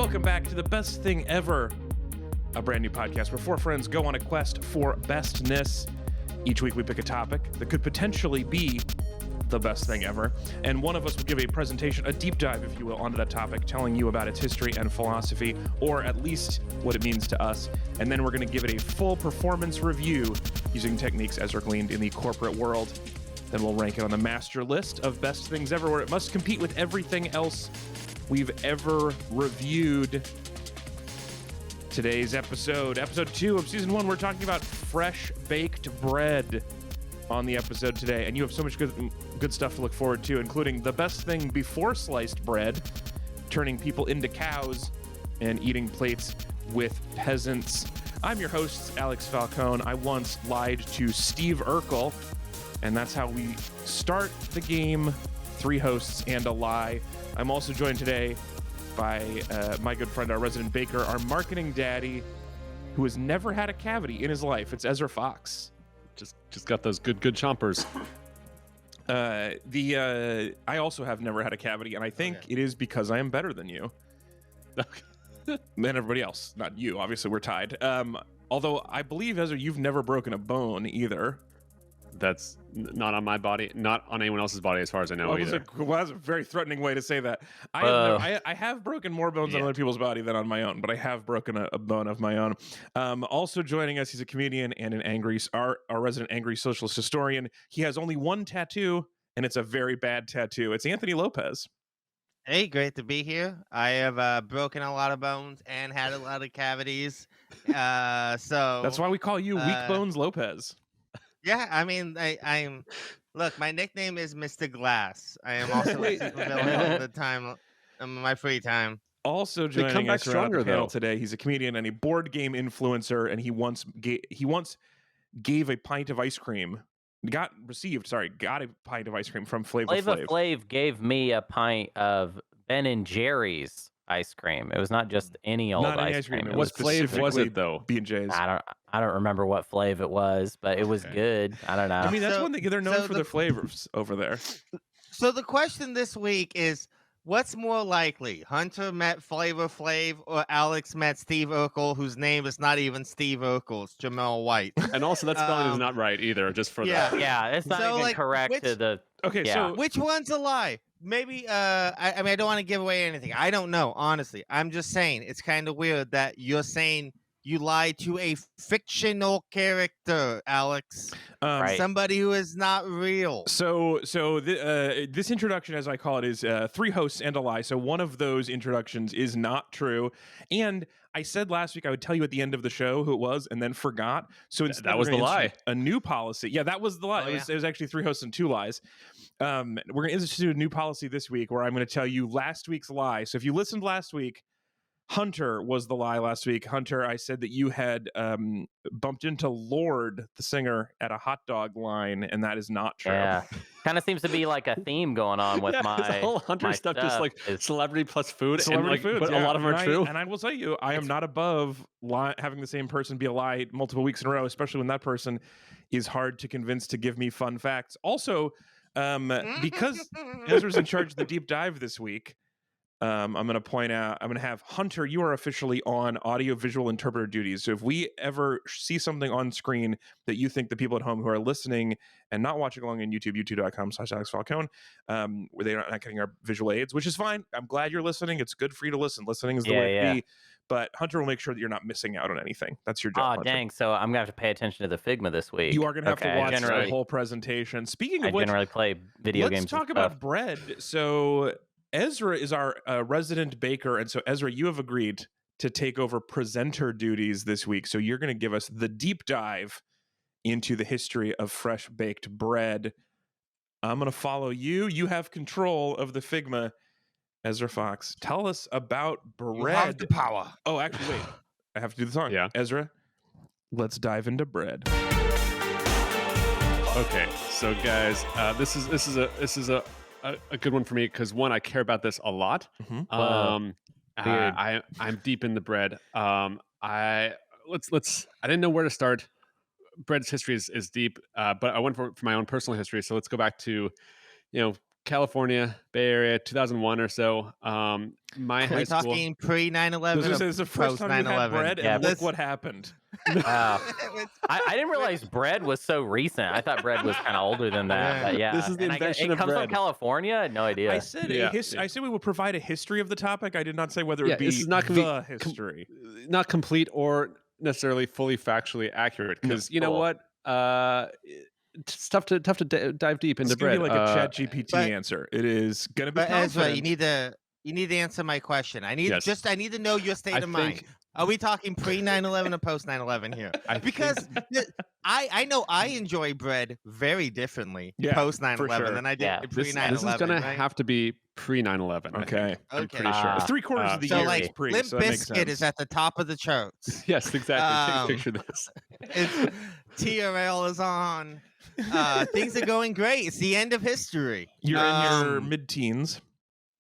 Welcome back to the best thing ever, a brand new podcast where four friends go on a quest for bestness. Each week we pick a topic that could potentially be the best thing ever, and one of us will give a presentation, a deep dive, if you will, onto that topic, telling you about its history and philosophy, or at least what it means to us, and then we're going to give it a full performance review using techniques Ezra gleaned in the corporate world. Then we'll rank it on the master list of best things ever, where it must compete with everything else we've ever reviewed. Today's episode 2 of season 1, we're talking about fresh baked bread on the episode today, and you have so much good stuff to look forward to, including the best thing before sliced bread, turning people into cows, and eating plates with peasants. I'm your host, Alex Falcone. I once lied to Steve Urkel, and that's how we start the game. 3 hosts and a lie. I'm also joined today by my good friend, our resident baker, our marketing daddy, who has never had a cavity in his life. It's Ezra Fox. Just got those good chompers. I also have never had a cavity, and I think it is because I am better than you. Than everybody else. Not you, obviously, we're tied. Although I believe, Ezra, you've never broken a bone either. That's not on my body, not on anyone else's body, as far as I know either. That's a very threatening way to say that. I have broken more bones on other people's body than on my own, but I have broken a bone of my own. Also joining us, he's a comedian and our resident angry socialist historian. He has only one tattoo, and it's a very bad tattoo. It's Anthony Lopez. Hey, great to be here. I have broken a lot of bones and had a lot of cavities. So that's why we call you Weak Bones Lopez. Yeah, I mean, I'm. Look, my nickname is Mr. Glass. I am also a supervillain all the time, in my free time. Also joining us around the panel today, he's a comedian and a board game influencer, and he once gave a pint of ice cream. Got a pint of ice cream from Flavor Flav. Flav gave me a pint of Ben and Jerry's ice cream. It was not just any old ice cream. What Flav was it though? B&J's. I don't remember what Flav it was, but it was good. I don't know. I mean, that's one thing. They're known for their flavors over there. So the question this week is, what's more likely? Hunter met Flavor Flav, or Alex met Steve Urkel, whose name is not even Steve Urkel, it's Jamel White. And also that spelling is not right either, just for that. Yeah, it's not even correct to the... Okay, so... Which one's a lie? Maybe, I mean, I don't want to give away anything. I don't know, honestly. I'm just saying, it's kind of weird that you're saying you lied to a fictional character, Alex. Right. Somebody who is not real. So this introduction, as I call it, is 3 hosts and a lie. So one of those introductions is not true. And I said last week I would tell you at the end of the show who it was, and then forgot. So instead, that was the lie. A new policy. Yeah, that was the lie. It was actually 3 hosts and 2 lies. We're going to institute a new policy this week where I'm going to tell you last week's lie. So if you listened last week, Hunter was the lie last week. Hunter, I said that you had bumped into Lorde, the singer, at a hot dog line, and that is not true. Yeah, kind of seems to be like a theme going on with my whole Hunter stuff, just like celebrity plus food. Celebrity food, but a lot of them are true. And I will tell you, I am not above having the same person be a lie multiple weeks in a row, especially when that person is hard to convince to give me fun facts. Also, because Ezra's in charge of the deep dive this week, I'm going to point out, I'm going to have Hunter, you are officially on audio-visual interpreter duties. So if we ever see something on screen that you think the people at home who are listening and not watching along on YouTube, youtube.com/AlexFalcone, where they're not getting our visual aids, which is fine. I'm glad you're listening. It's good for you to listen. Listening is the way to be. But Hunter will make sure that you're not missing out on anything. That's your job. Oh, dang. So I'm going to have to pay attention to the Figma this week. You are going to have to watch the whole presentation. Speaking of which, I generally play video games. Let's talk about bread. So Ezra is our resident baker, and so Ezra, you have agreed to take over presenter duties this week. So you're going to give us the deep dive into the history of fresh baked bread. I'm going to follow you. You have control of the Figma. Ezra Fox, tell us about bread. You have the power. Oh, actually, wait. I have to do the song. Yeah. Ezra, let's dive into bread. Okay, so guys, this is a good one for me because one, I care about this a lot. Mm-hmm. I'm deep in the bread. I didn't know where to start. Bread's history is deep, but I went for my own personal history. So let's go back to, California, Bay Area, 2001 or so. My high We're school. talking pre 9/11. This is the first post time you had 9/11. bread, Yeah, and look what happened. Wow. I didn't realize bread was so recent. I thought bread was kind of older than that. Yeah. But yeah, This is the and invention it of comes from bread. California. I had no idea. I said Yeah. I said we will provide a history of the topic. I did not say whether it Yeah, would be this is not gonna the be history. Not complete or necessarily fully factually accurate, because you know Cool. what? It's tough to dive deep into It's gonna bread. be like a Chat GPT but- answer. It is gonna be But Ezra, confident. you need to answer my question. I need Yes. to know your state I of mind. think- Are we talking pre 9/11 or post 9/11 here? Because I know I enjoy bread very differently Yeah, post for 9/11 sure. than I did Yeah. pre This 9/11. is gonna right? have to be pre 9/11. Okay. I'm Okay. pretty sure. Ah. 3/4 of the So year like is pre, Limp so that makes Bizkit is sense. at the top of the charts. Yes, exactly. Take a picture of this. It's TRL is on. Things are going great. It's the end of history. You're in your mid-teens.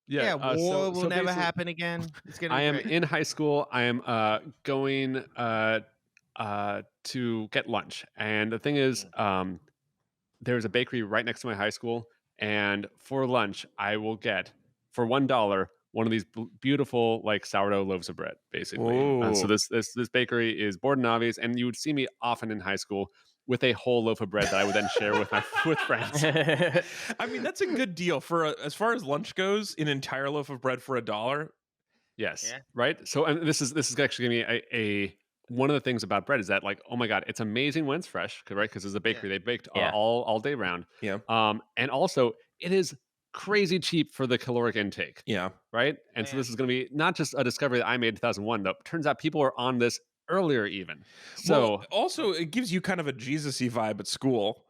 Yeah, war will so never basically, happen again. It's gonna be I am great. in high school. I am going to get lunch, and the thing is, there's a bakery right next to my high school, and for lunch, I will get for $1 one of these beautiful like sourdough loaves of bread, basically. So Ooh. this bakery is Borden Navi's, and you would see me often in high school with a whole loaf of bread that I would then share with with friends. I mean, that's a good deal for as far as lunch goes. An entire loaf of bread for $1. Yes. Yeah. Right. So, and this is actually going to be a one of the things about bread is that, like, oh my god, it's amazing when it's fresh, right? Because it's a bakery, they baked Yeah. all day round. Yeah. And also it is crazy cheap for the caloric intake. Yeah. Right. And so this is going to be not just a discovery that I made in 2001. Though turns out people are on this earlier even. So Well, also it gives you kind of a Jesus-y vibe at school.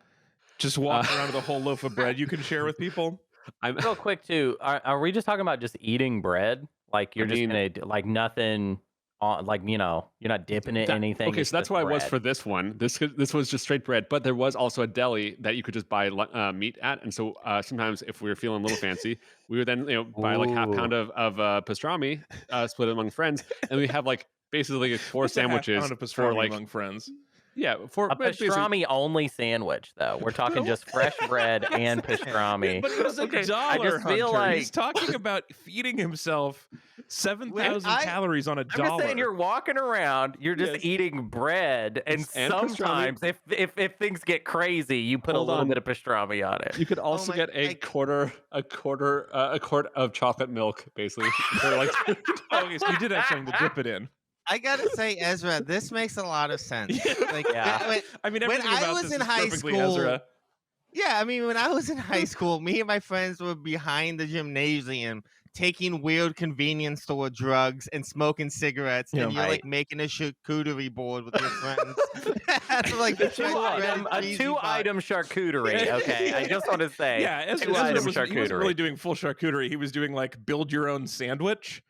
Just walking around with a whole loaf of bread you can share with people. I'm Real quick too, are we just talking about just eating bread? Like you're I just mean- gonna like nothing on, like you're not dipping it in That- anything. Okay, it's so that's just what I was bread. for this one. This was just straight bread, but there was also a deli that you could just buy meat at, and so sometimes if we were feeling a little fancy, we would then buy like half pound of pastrami, split it among friends, and we have like basically like four What's a half sandwiches pound of for pastrami like among friends. for A pastrami only sandwich, though. We're talking just fresh bread and pastrami. But it was Okay, $1, I just feel Hunter. He's like- talking about feeding himself 7,000 I- calories on $1. I'm just saying, you're walking around, you're just Yes. eating bread, and And pastrami. sometimes if things get crazy, you put Hold a little on. bit of pastrami on it. You could also my- get a like- quart of chocolate milk, basically. for like Oh, yes, you did have something to dip it in. I gotta say, Ezra, this makes a lot of sense. Like, Yeah. I mean, When everything I about was this in is high perfectly school- Ezra. yeah, I mean, when I was in high school, me and my friends were behind the gymnasium taking weird convenience store drugs and smoking cigarettes, Yeah. and you're Right. like making a charcuterie board with your friends. That's like the A two-item charcuterie. Okay, I just want to say, Yeah, Ezra two-item wasn't charcuterie. really doing full charcuterie. He was doing like build your own sandwich.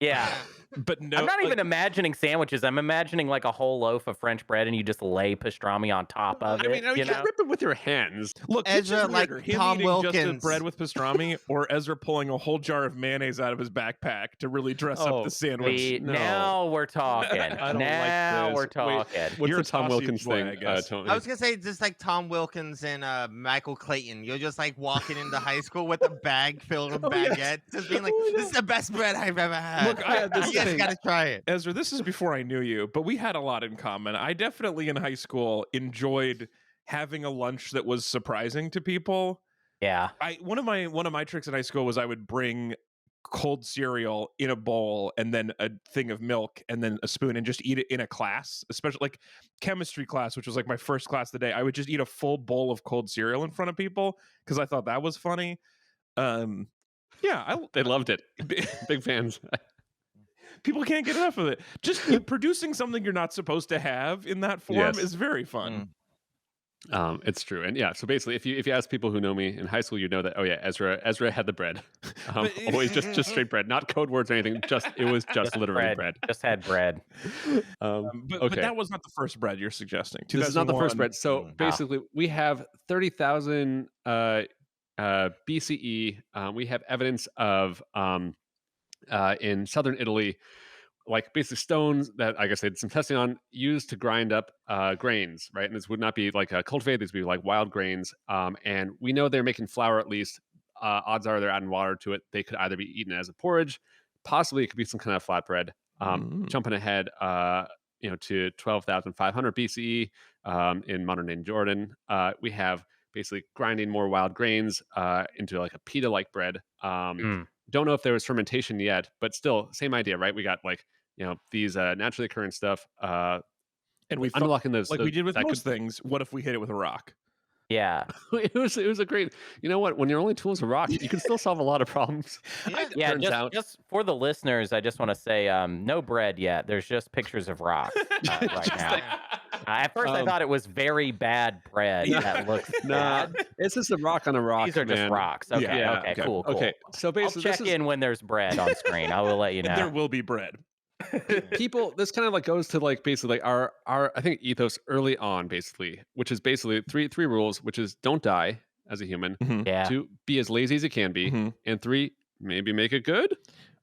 Yeah. But no, I'm not like, even imagining sandwiches. I'm imagining like a whole loaf of French bread and you just lay pastrami on top of I it. mean, you you can know? rip it with your hands. Look, Ezra, which is like weirder, him Tom eating just a Wilkins. bread with pastrami, or Ezra pulling a whole jar of mayonnaise out of his backpack to really dress Oh, up the sandwich. no. Now we're talking. I don't now like we're this. Wait, talking. What's You're the a Tom saucy Wilkins boy, thing, I guess. Tony? I was gonna say just like Tom Wilkins and Michael Clayton. You're just like walking into high school with a bag filled with yes. baguettes, just being like, "This is the best bread I've ever had." Look, I had this you guys thing. gotta try it. Ezra, this is before I knew you, but we had a lot in common. I definitely in high school enjoyed having a lunch that was surprising to people. Yeah. One of my tricks in high school was I would bring cold cereal in a bowl and then a thing of milk and then a spoon and just eat it in a class, especially like chemistry class, which was like my first class of the day. I would just eat a full bowl of cold cereal in front of people because I thought that was funny. Yeah, They loved it. Big fans. people can't get enough of it. Just producing something you're not supposed to have in that form Yes. is very fun. It's true, and yeah. So basically, if you ask people who know me in high school, you know that Ezra had the bread, always just straight bread, not code words or anything. It was just literally bread. Just had bread. But Okay. that was not the first bread you're suggesting. This is not the first 2001. bread. So basically, we have 30,000 BCE. We have evidence of in southern Italy, like basically stones that I guess they did some testing on, used to grind up grains, right? And this would not be like cultivated; these would be like wild grains. And we know they're making flour at least odds are they're adding water to it. They could either be eaten as a porridge, possibly it could be some kind of flatbread. Jumping ahead, to 12,500 BCE in modern day Jordan, we have basically grinding more wild grains into like a pita-like bread. Don't know if there was fermentation yet, but still, same idea, right? We got like these naturally occurring stuff, and we unlocking those like we did with that most things. What if we hit it with a rock? Yeah. it was a great. You know what? When your only tool is a rock, you can still solve a lot of problems. Yeah, turns out. just for the listeners, I just want to say, no bread yet. There's just pictures of rocks right now. At first, I thought it was very bad bread that looks bad. It's just a rock on a rock. These are just man. rocks. Okay, okay, cool. Okay, so basically, I'll check in when there's bread on screen. I will let you know. There will be bread. People, this kind of like goes to like basically like our I think ethos early on, basically, which is basically three rules, which is don't die as a human, Yeah. 2, be as lazy as you can be, and 3, maybe make it good.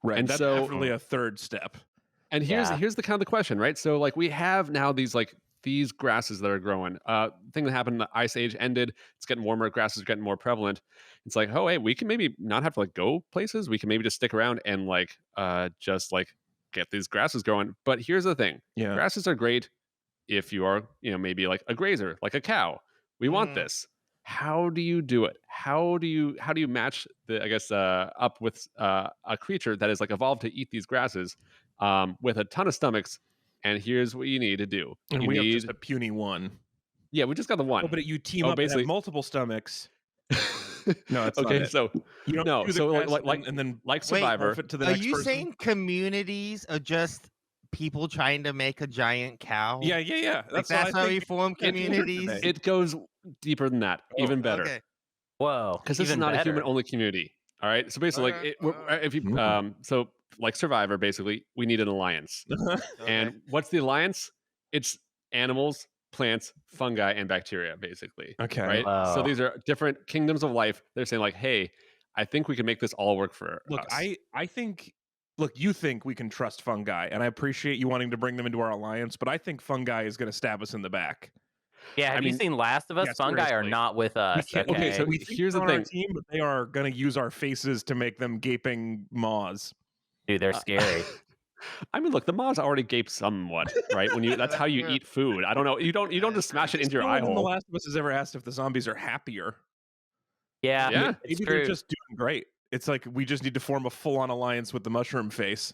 Right, and that's so definitely a third step. And here's the kind of the question, right? So like we have now these grasses that are growing. Thing that happened, the ice age ended. It's getting warmer. Grasses are getting more prevalent. It's like, oh hey, we can maybe not have to like go places. We can maybe just stick around and like just like get these grasses growing. But here's the thing: grasses are great if you are maybe like a grazer, like a cow. We want this. How do you do it? How do you match the up with a creature that is like evolved to eat these grasses with a ton of stomachs? And here's what you need to do. And you we need have just a puny one. Yeah, we just got the one. Oh, but you team up and have multiple stomachs. No, it's okay. Not it. So you don't no. do the So and then like Survivor. to the Are next you person. saying communities are just people trying to make a giant cow? Yeah. That's how we form communities. It goes deeper than that. Even better. Okay. Whoa. Because this is not a human-only community. All right. So basically, if you so like Survivor, basically, we need an alliance. And what's the alliance? It's animals, plants, fungi, and bacteria, basically. Okay. Right. Wow. So these are different kingdoms of life. They're saying like, hey, I think we can make this all work for Look, us. I think. Look, you think we can trust fungi, and I appreciate you wanting to bring them into our alliance, but I think fungi is going to stab us in the back. Yeah, have you seen Last of Us? Fungi are not with us. Okay, so here's the thing. Our team, but they are going to use our faces to make them gaping maws. Dude, they're scary. I mean, look, the maws already gape somewhat, right? That's how you eat food. I don't know. You don't just smash it into your eye hole. The Last of Us has ever asked if the zombies are happier. Yeah, maybe they're just doing great. It's like we just need to form a full-on alliance with the mushroom face.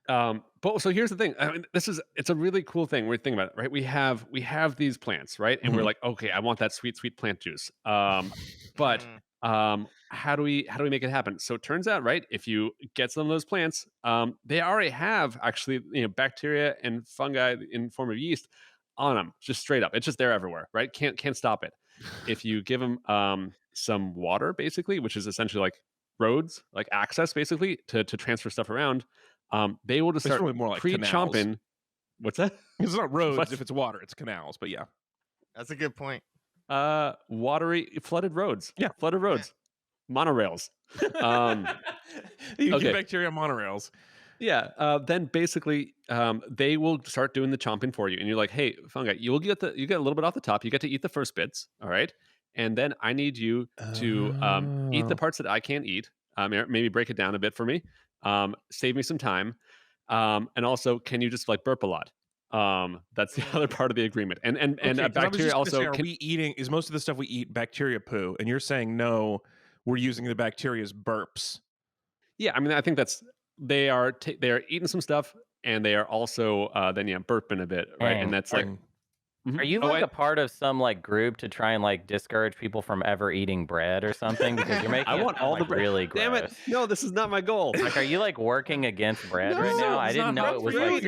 But so here's the thing. I mean, it's a really cool thing. We're thinking about it, right? We have these plants, right? And we're like, okay, I want that sweet plant juice. But how do we make it happen? So it turns out, right, if you get some of those plants, they already have actually bacteria and fungi in form of yeast on them, just straight up. It's just there everywhere, right? Can't stop it. If you give them some water, basically, which is essentially like roads, like access, basically to transfer stuff around. They will just start really more like chomping. What's that? It's not roads. If it's water, it's canals. But yeah, that's a good point. Watery, flooded roads. Yeah, flooded roads, monorails. You get bacteria on monorails. Yeah. Then basically, they will start doing the chomping for you, and you're like, "Hey, fungi, you get a little bit off the top. You get to eat the first bits, all right? And then I need you to eat the parts that I can't eat. Maybe break it down a bit for me. Save me some time. And also, can you just like burp a lot? That's the other part of the agreement. And bacteria also. Is most of the stuff we eat bacteria poo? And you're saying no, we're using the bacteria's burps. Yeah, I mean, I think they are eating some stuff, and they are also then burping a bit, right? And that's like. Are you a part of some like group to try and like discourage people from ever eating bread or something? Because you're making I want all the bread. Really gross. Damn it! No, this is not my goal. Like, are you like working against bread right now? I didn't know it was like.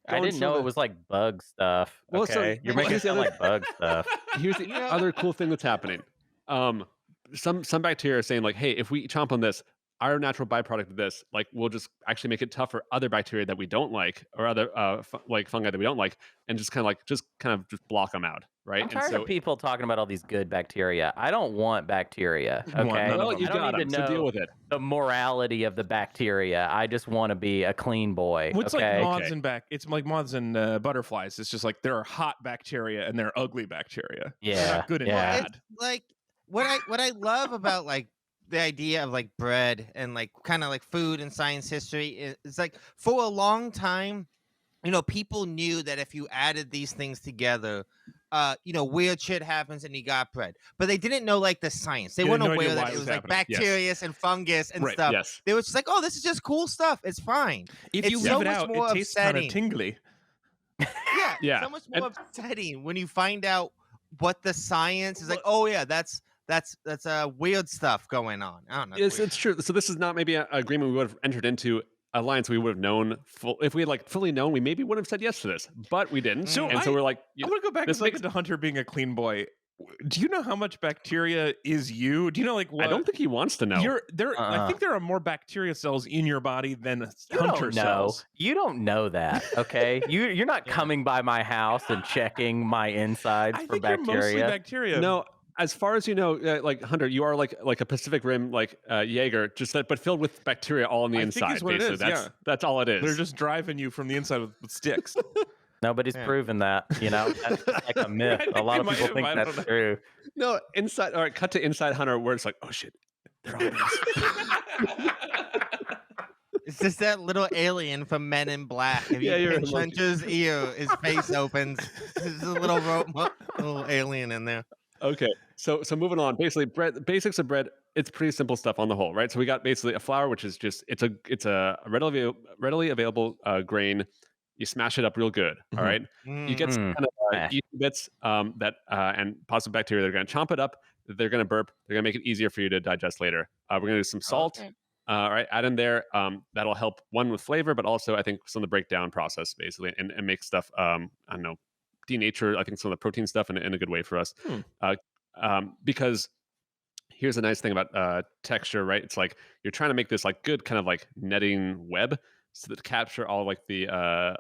I didn't know it was like bug stuff. Well, okay, you're making it sound like bug stuff. Here's the other cool thing that's happening. Some bacteria are saying like, hey, if we chomp on this, our natural byproduct of this, like, we'll just actually make it tough for other bacteria that we don't like, or other like fungi that we don't like, and just kind of block them out, right? I'm tired of people talking about all these good bacteria. I don't want bacteria. Okay, well, you got to deal with it. The morality of the bacteria. I just want to be a clean boy. It's like moths and it's like moths and butterflies. It's just like there are hot bacteria and there are ugly bacteria. Yeah, they're not good and bad. It's like what I love about like the idea of like bread and like kind of like food and science history. It's like for a long time, people knew that if you added these things together, weird shit happens and you got bread. But they didn't know like the science. They You had weren't no idea aware why that it it was was like happening. Yes. bacteria and fungus and Right, stuff. yes. They were just like, oh, this is just cool stuff. It's fine. If It's you so leave it much out, more it tastes kind of upsetting. tingly. Yeah, Yeah. so much more upsetting when you find out what the science is like. Oh yeah, that's weird stuff going on. I don't know. It's true. So this is not maybe an agreement we would have entered into, alliance we would have known if we had like fully known, we maybe would have said yes to this, but we didn't. So So we're like, I'm gonna go back this and think makes- into Hunter being a clean boy. Do you know how much bacteria is you? Do you know like what? I don't think he wants to know. I think there are more bacteria cells in your body than You Hunter don't know. cells. You don't know that, okay? You're not Yeah. coming by my house and checking my insides I for think you're mostly bacteria. bacteria. No, as far as you know, like Hunter, you are like a Pacific Rim Jaeger, just that, but filled with bacteria all on the I think inside. is what it basically, is, that's all it is. They're just driving you from the inside with sticks. Nobody's Yeah. proven that, That's just like a myth. I think A lot they of people might think have, I don't that's know. true. no inside. All right, cut to inside Hunter, where it's like, oh shit, they're on us. It's just that little alien from Men in Black. If you Yeah, you're pinch lucky. Hunter's ear, his face opens. There's a little little alien in there. Okay, so moving on. Basically, bread. Basics of bread. It's pretty simple stuff on the whole, right? So we got basically a flour, which is just it's a readily available grain. You smash it up real good. All Mhm. right. You get some Mm. kind of Mash. yeast bits that and positive bacteria. They're going to chomp it up. They're going to burp. They're going to make it easier for you to digest later. We're going to do some salt. Okay. All right, add in there. That'll help one with flavor, but also I think some of the breakdown process basically, and make stuff. I don't know, denature. I think some of the protein stuff in a good way for us. Because here's the nice thing about texture, right? It's like you're trying to make this like good kind of like netting web, so that to capture all like the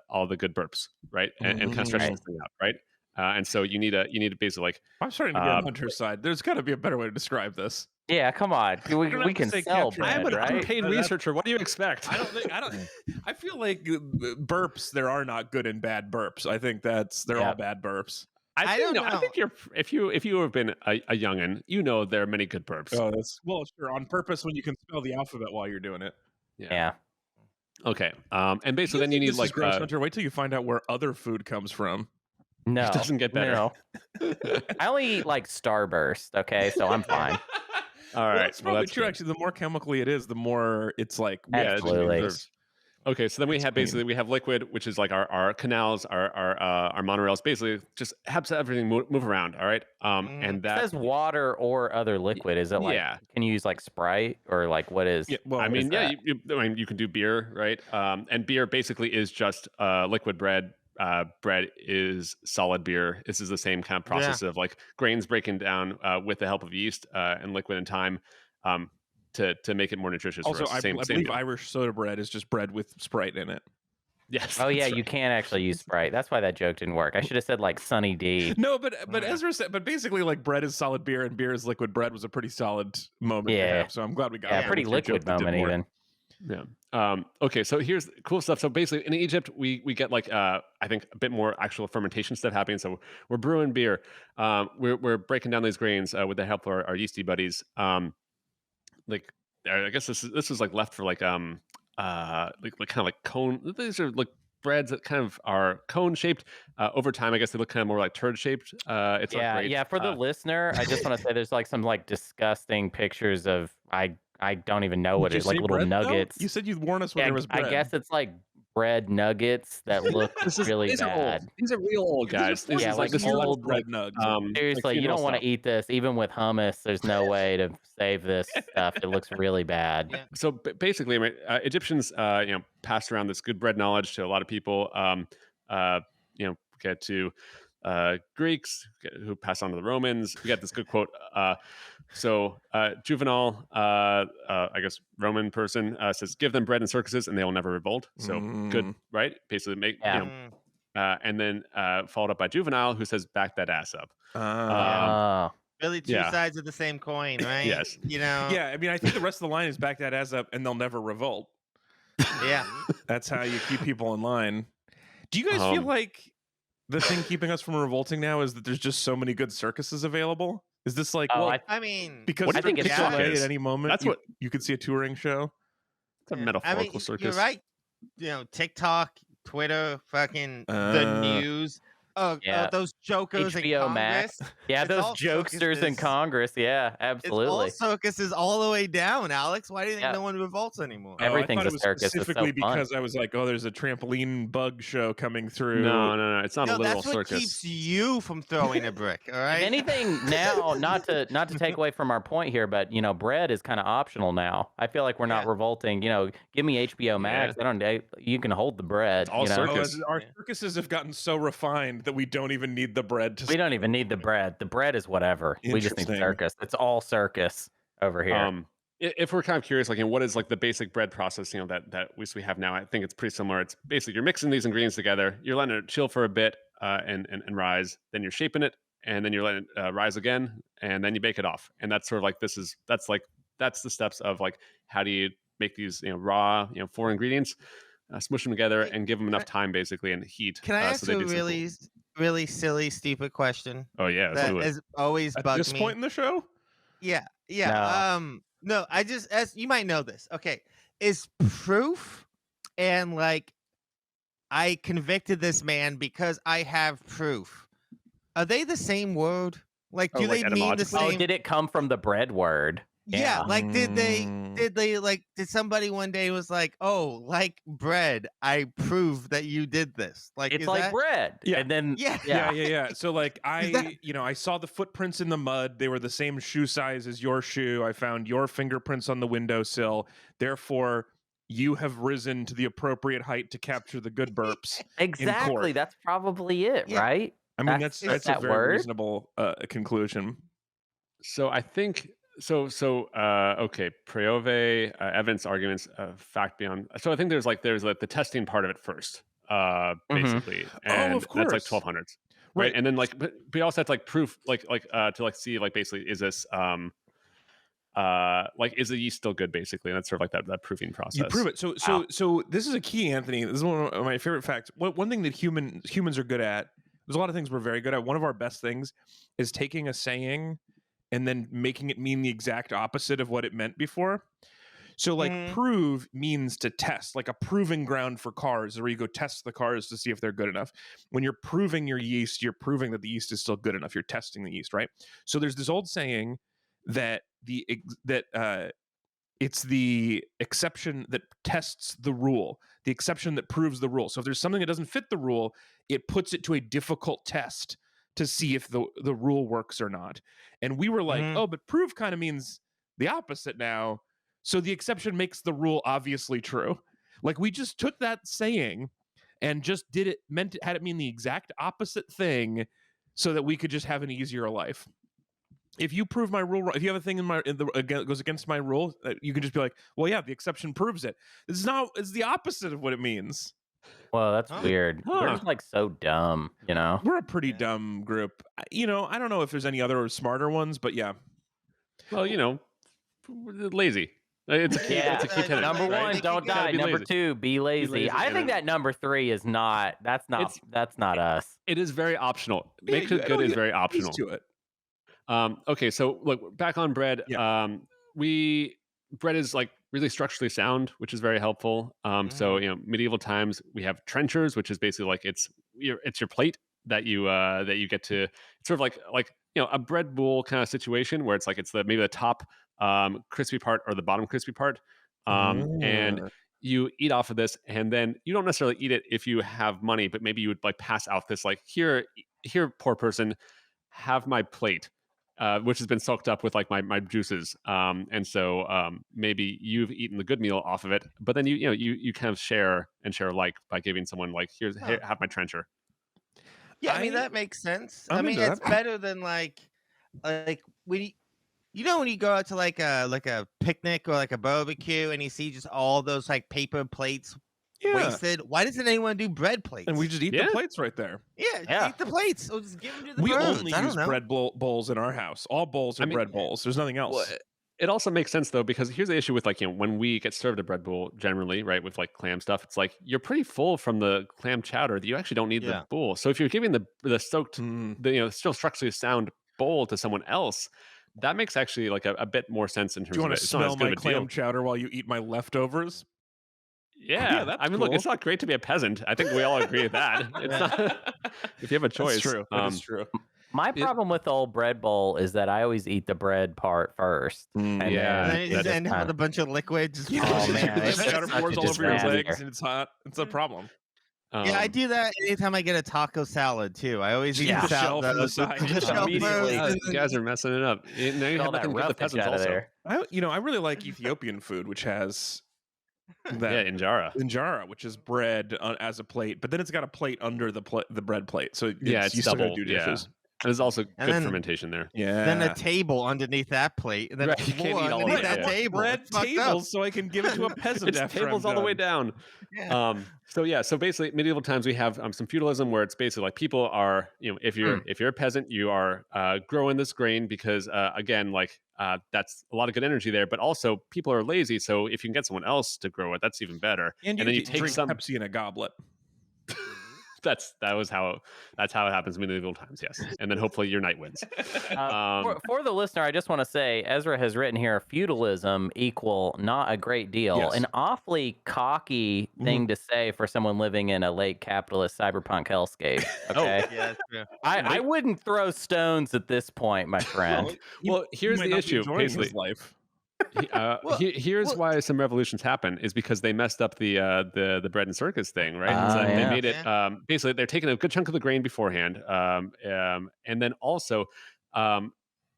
all the good burps, right? And kind of stretch Right. this thing out, right? And so you need to basically like I'm starting to get on Hunter's side. There's got to be a better way to describe this. Yeah, come on. don't We have to can say sell capture. bread, I'm an right? unpaid That's- researcher. What do you expect? I feel like burps. There are not good and bad burps. I think they're Yeah. all bad burps. I don't I know. think if you have been a youngin, there are many good burps. Oh, sure, on purpose when you can spell the alphabet while you're doing it. Yeah. Okay. And basically, then you need This is like gross, Hunter. Wait till you find out where other food comes from. No. doesn't get better. No. I only eat like Starburst, okay? So I'm fine. all Well, right. that's probably true. good. Actually, the more chemically it is, the more it's like Yeah, it's Absolutely. preserved. Okay, so then we have clean. we have liquid, which is like our canals, our monorails, basically just helps everything move around. All right. And It that says water or other liquid. Is it like yeah. can you use like Sprite or like what is Yeah, well, I what mean, is yeah, that? I mean, you can do beer, right? And beer basically is just liquid bread. Bread is solid beer. This is the same kind of process of like grains breaking down with the help of yeast and liquid and time to make it more nutritious. also, for us. I Same believe deal. Irish soda bread is just bread with Sprite in it. Yes. Oh yeah, that's you can actually use Sprite. That's why that joke didn't work. I should have said like Sunny D. No, but Ezra said, but basically, like bread is solid beer and beer is liquid bread was a pretty solid moment to Yeah. have. So I'm glad we got Yeah, one pretty with your liquid joke that didn't moment work. even. Yeah. Okay. So here's cool stuff. So basically, in Egypt, we get like I think a bit more actual fermentation stuff happening. So we're brewing beer. We're breaking down these grains with the help of our yeasty buddies. Like I guess this is like left for like kind of like cone. These are like breads that kind of are cone shaped. Over time, I guess they look kind of more like turd shaped. It's not Yeah, great. yeah. For the listener, I just want to say there's like some like disgusting pictures of I don't even know what Did it you is, like say little bread, though? nuggets. You said you'd warn us when Yeah, there was bread. I guess it's like bread nuggets that look really these bad. Are old. These are real old guys. These are Yeah, like this is old bread nugs. Seriously, you don't want to eat this even with hummus. There's no way to save this stuff. It looks really bad. Yeah. So basically, right, Egyptians, passed around this good bread knowledge to a lot of people. Get to Greeks who passed on to the Romans. We got this good quote. Juvenal, I guess Roman person, says, "Give them bread and circuses, and they will never revolt." So good, right? Basically, make Yeah. and then followed up by Juvenal, who says, "Back that ass up." Oh, Really, two Yeah. sides of the same coin, right? Yes. yeah, I mean, I think the rest of the line is back that ass up, and they'll never revolt. Yeah. That's how you keep people in line. Do you guys feel like the thing keeping us from revolting now is that there's just so many good circuses available? Is this like Oh, well, I mean, because I think it's Chick-fil-A circus. at any moment That's you, what- you could see a touring show. It's a I metaphorical mean, circus. you're right. TikTok, Twitter, fucking the Uh, news. Yeah. Those jokers in HBO Congress. Max. Yeah, It's those all jokesters in circuses. Congress. Yeah, It's all absolutely. circuses all the way down, Alex. Why do you think Yeah. no one revolts anymore? I Everything's thought a it was circus. It's so specifically fun. because I was like, oh, there's a trampoline bug show coming through. No, it's not a No, literal that's what circus. keeps you from throwing a brick. All right. If anything, now not to take away from our point here, but bread is kind of optional now. I feel like we're not Yeah. revolting. Give me HBO Max. You can hold the bread. It's all Oh, circus. our circuses have gotten so refined that we don't even need the bread to. We don't even need the bread. The bread is whatever. We just need Interesting. circus. It's all circus over here. If we're kind of curious, like, what is like the basic bread process, that we have now? I think it's pretty similar. It's basically you're mixing these ingredients together, you're letting it chill for a bit, and rise. Then you're shaping it, and then you're letting it rise again, and then you bake it off. And that's sort of like that's the steps of like how do you make these raw 4 ingredients, smush them together, and give them enough time basically and heat. Can I ask so they you a do some cool- really, really silly, stupid question Oh yeah, let's that do it. has always At bugged this me? point in the show, Yeah. No. No, I just as you might know this. Okay. Is proof and like I convicted this man because I have proof. Are they the same word? Like, do Oh, like they mean the etymologically? Oh, same? did it come from the bread word? Yeah, like did Mm. they like did somebody one day was like, oh, like bread, I prove that you did this. Like It's is like that, bread. Yeah. And then Yeah. yeah. So like that- I saw the footprints in the mud. They were the same shoe size as your shoe. I found your fingerprints on the windowsill. Therefore, you have risen to the appropriate height to capture the good burps. Exactly. court. That's probably it, Yeah. right? I mean, That's that's a that very word? reasonable conclusion. So I think okay, Priove, evidence, arguments, fact beyond. So I think there's like the testing part of it first, basically, and of that's like course. 1200s, Right. right? And then but we also have to like proof to like see like basically is this like is the yeast still good basically, and that's sort of like that proofing process. You prove it. So this is a key, Anthony. This is one of my favorite facts. One thing that humans are good at. There's a lot of things we're very good at. One of our best things is taking a saying and then making it mean the exact opposite of what it meant before. So like prove means to test, like a proving ground for cars, where you go test the cars to see if they're good enough. When you're proving your yeast, you're proving that the yeast is still good enough. You're testing the yeast, right? So there's this old saying that it's the exception that tests the rule, the exception that proves the rule. So if there's something that doesn't fit the rule, it puts it to a difficult test to see if the rule works or not. And we were like, oh, but prove kind of means the opposite now. So the exception makes the rule obviously true. Like we just took that saying and just had it mean the exact opposite thing so that we could just have an easier life. If you prove my rule, if you have a thing goes against my rule, you can just be like, well, yeah, the exception proves it. It's the opposite of what it means. Well, that's weird. We're Huh. just like so dumb, We're a pretty dumb group. I don't know if there's any other smarter ones, but yeah. Well, lazy. It's a key. Yeah. It's a key tenet. Number right? one, don't Gotta die. be Number lazy. two, be lazy. lazy, I and think then- that number 3 is not. That's not us. It is very optional. Yeah, Make it good is very optional. To it. Okay, so look back on bread. Yeah. Bread is like really structurally sound, which is very helpful. So medieval times we have trenchers, which is basically like it's your plate that you get to. It's sort of like a bread bowl kind of situation where it's like it's maybe the top crispy part or the bottom crispy part, and you eat off of this, and then you don't necessarily eat it if you have money, but maybe you would like pass out this like here, poor person, have my plate. Which has been soaked up with like my juices, and so maybe you've eaten the good meal off of it, but then you kind of share alike by giving someone like here, have my trencher. Yeah, I mean that makes sense. I I'm mean into it's that. better than like when when you go out to like a picnic or like a barbecue and you see just all those like paper plates wasted. Why doesn't anyone do bread plates? And we just eat the plates right there. yeah, eat the plates. Or just give them to the We birds. only I don't use know. bread bowls in our house. All bowls are bread bowls. There's nothing else. Well, it also makes sense though, because here's the issue with like when we get served a bread bowl generally, right, with like clam stuff, it's like you're pretty full from the clam chowder that you actually don't need the bowl. So if you're giving the soaked, still structurally sound bowl to someone else, that makes actually like a bit more sense in terms Do you of want it. to It's not as smell good my of a deal. clam chowder while you eat my leftovers? Yeah, that's I mean, look, cool. it's not great to be a peasant. I think we all agree with that. It's not if you have a choice. That's true. That is true. My problem with the old bread bowl is that I always eat the bread part first. And yeah. And then you just end up with a bunch of liquid. Just Oh, man, The it's chowder just such pours a all over your disaster. legs and it's hot. It's a problem. Yeah, I do that anytime I get a taco salad too. I always eat Yeah. the The shelf on the side. the Just shelf immediately. first. You guys are messing it up. Now you Get all have that nothing to give the roughage peasants out of also. there. I really like Ethiopian food, which has that Yeah, injera. injera, which is bread as a plate, but then it's got a plate under the bread plate. So Yeah, it's you still gotta double. do Yeah. dishes. And there's also good then- fermentation there. Yeah. Then a table underneath that plate, and then Right, you can't more eat all of underneath it, that yeah. table. bread It's fucked up. tables so I can give it to a peasant It's after tables I'm all the way done. down. Yeah. So basically medieval times we have some feudalism where it's basically like people are, if you're a peasant, you are growing this grain because again, like that's a lot of good energy there, but also people are lazy, so if you can get someone else to grow it, that's even better. And then you can take drink some Pepsi in a goblet. that's how it happens in medieval times, yes. And then hopefully your knight wins. For the listener, I just want to say Ezra has written here feudalism equal not a great deal. Yes. An awfully cocky thing to say for someone living in a late capitalist cyberpunk hellscape. Okay. Yeah, that's true. I wouldn't throw stones at this point, my friend. Well, here's might the not be issue. enjoying Basically, his life. Here's why some revolutions happen is because they messed up the bread and circus thing, right? Ah, So they yeah. made it basically they're taking a good chunk of the grain beforehand, and then also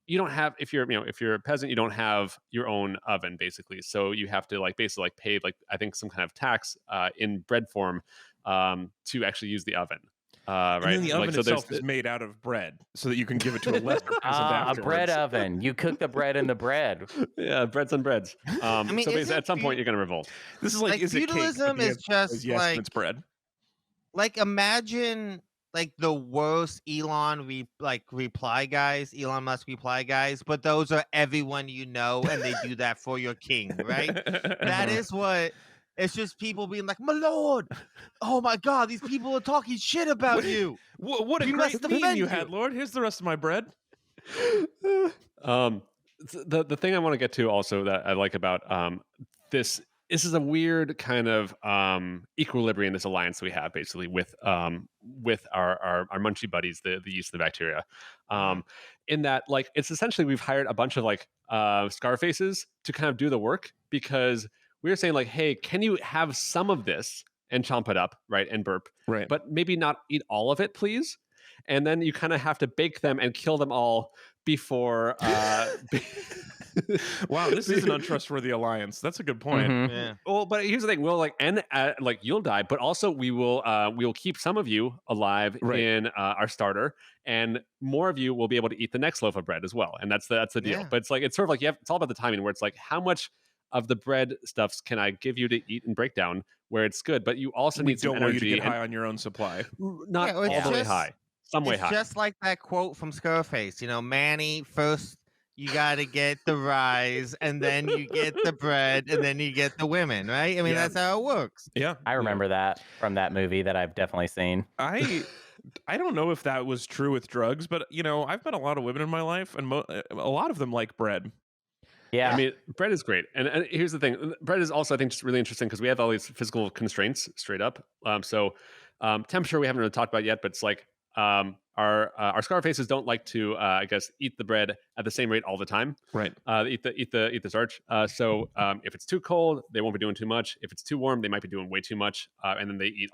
you don't have if you're a peasant, you don't have your own oven basically, so you have to basically pay I think some kind of tax in bread form to actually use the oven. Right. And then the oven so there's itself is made out of bread so that you can give it to a lesser peasant A afterwards. bread oven. You cook the bread in the bread. yeah, breads on breads. mean, So basically, isn't at some point you're gonna revolt. This is like is it cake? feudalism But the is answer just yes, like it's bread. imagine the worst Elon reply guys, Elon Musk reply guys, but those are everyone you know, and they do that for your king, right? That is what. It's just people being like, "My lord, oh my God, these people are talking shit about you." What a We great must theme defend you you. had, Lord. Here's the rest of my bread. The thing I want to get to also that I like about this is a weird kind of equilibrium, this alliance we have basically with our munchie buddies, the yeast and the bacteria. In that it's essentially we've hired a bunch of Scarfaces to kind of do the work because we're saying hey, can you have some of this and chomp it up, right, and burp, Right. but maybe not eat all of it, please. And then you kind of have to bake them and kill them all before. Wow, this is an untrustworthy alliance. That's a good point. Mhm. Yeah. Well, but here's the thing: we'll you'll die, but also we will keep some of you alive Right. in our starter, and more of you will be able to eat the next loaf of bread as well. And that's the deal. Yeah. But it's sort of it's all about the timing, where it's how much of the bread stuffs can I give you to eat and break down where it's good, but you also We need some don't want you to energy get high on your own supply. not Yeah, all it's the way just- high, some way It's high. just like that quote from Scarface. Manny, first you got to get the rise, and then you get the bread, and then you get the women, right? I mean, Yeah. that's how it works. Yeah. I remember that from that movie that I've definitely seen. I don't know if that was true with drugs, but I've met a lot of women in my life, and a lot of them like bread. Yeah. I mean, bread is great. And here's the thing. Bread is also, I think, just really interesting because we have all these physical constraints straight up. Temperature we haven't really talked about yet, but it's our Scarfaces don't like to, I guess, eat the bread at the same rate all the time. Right. Eat the starch. If it's too cold, they won't be doing too much. If it's too warm, they might be doing way too much. And then they eat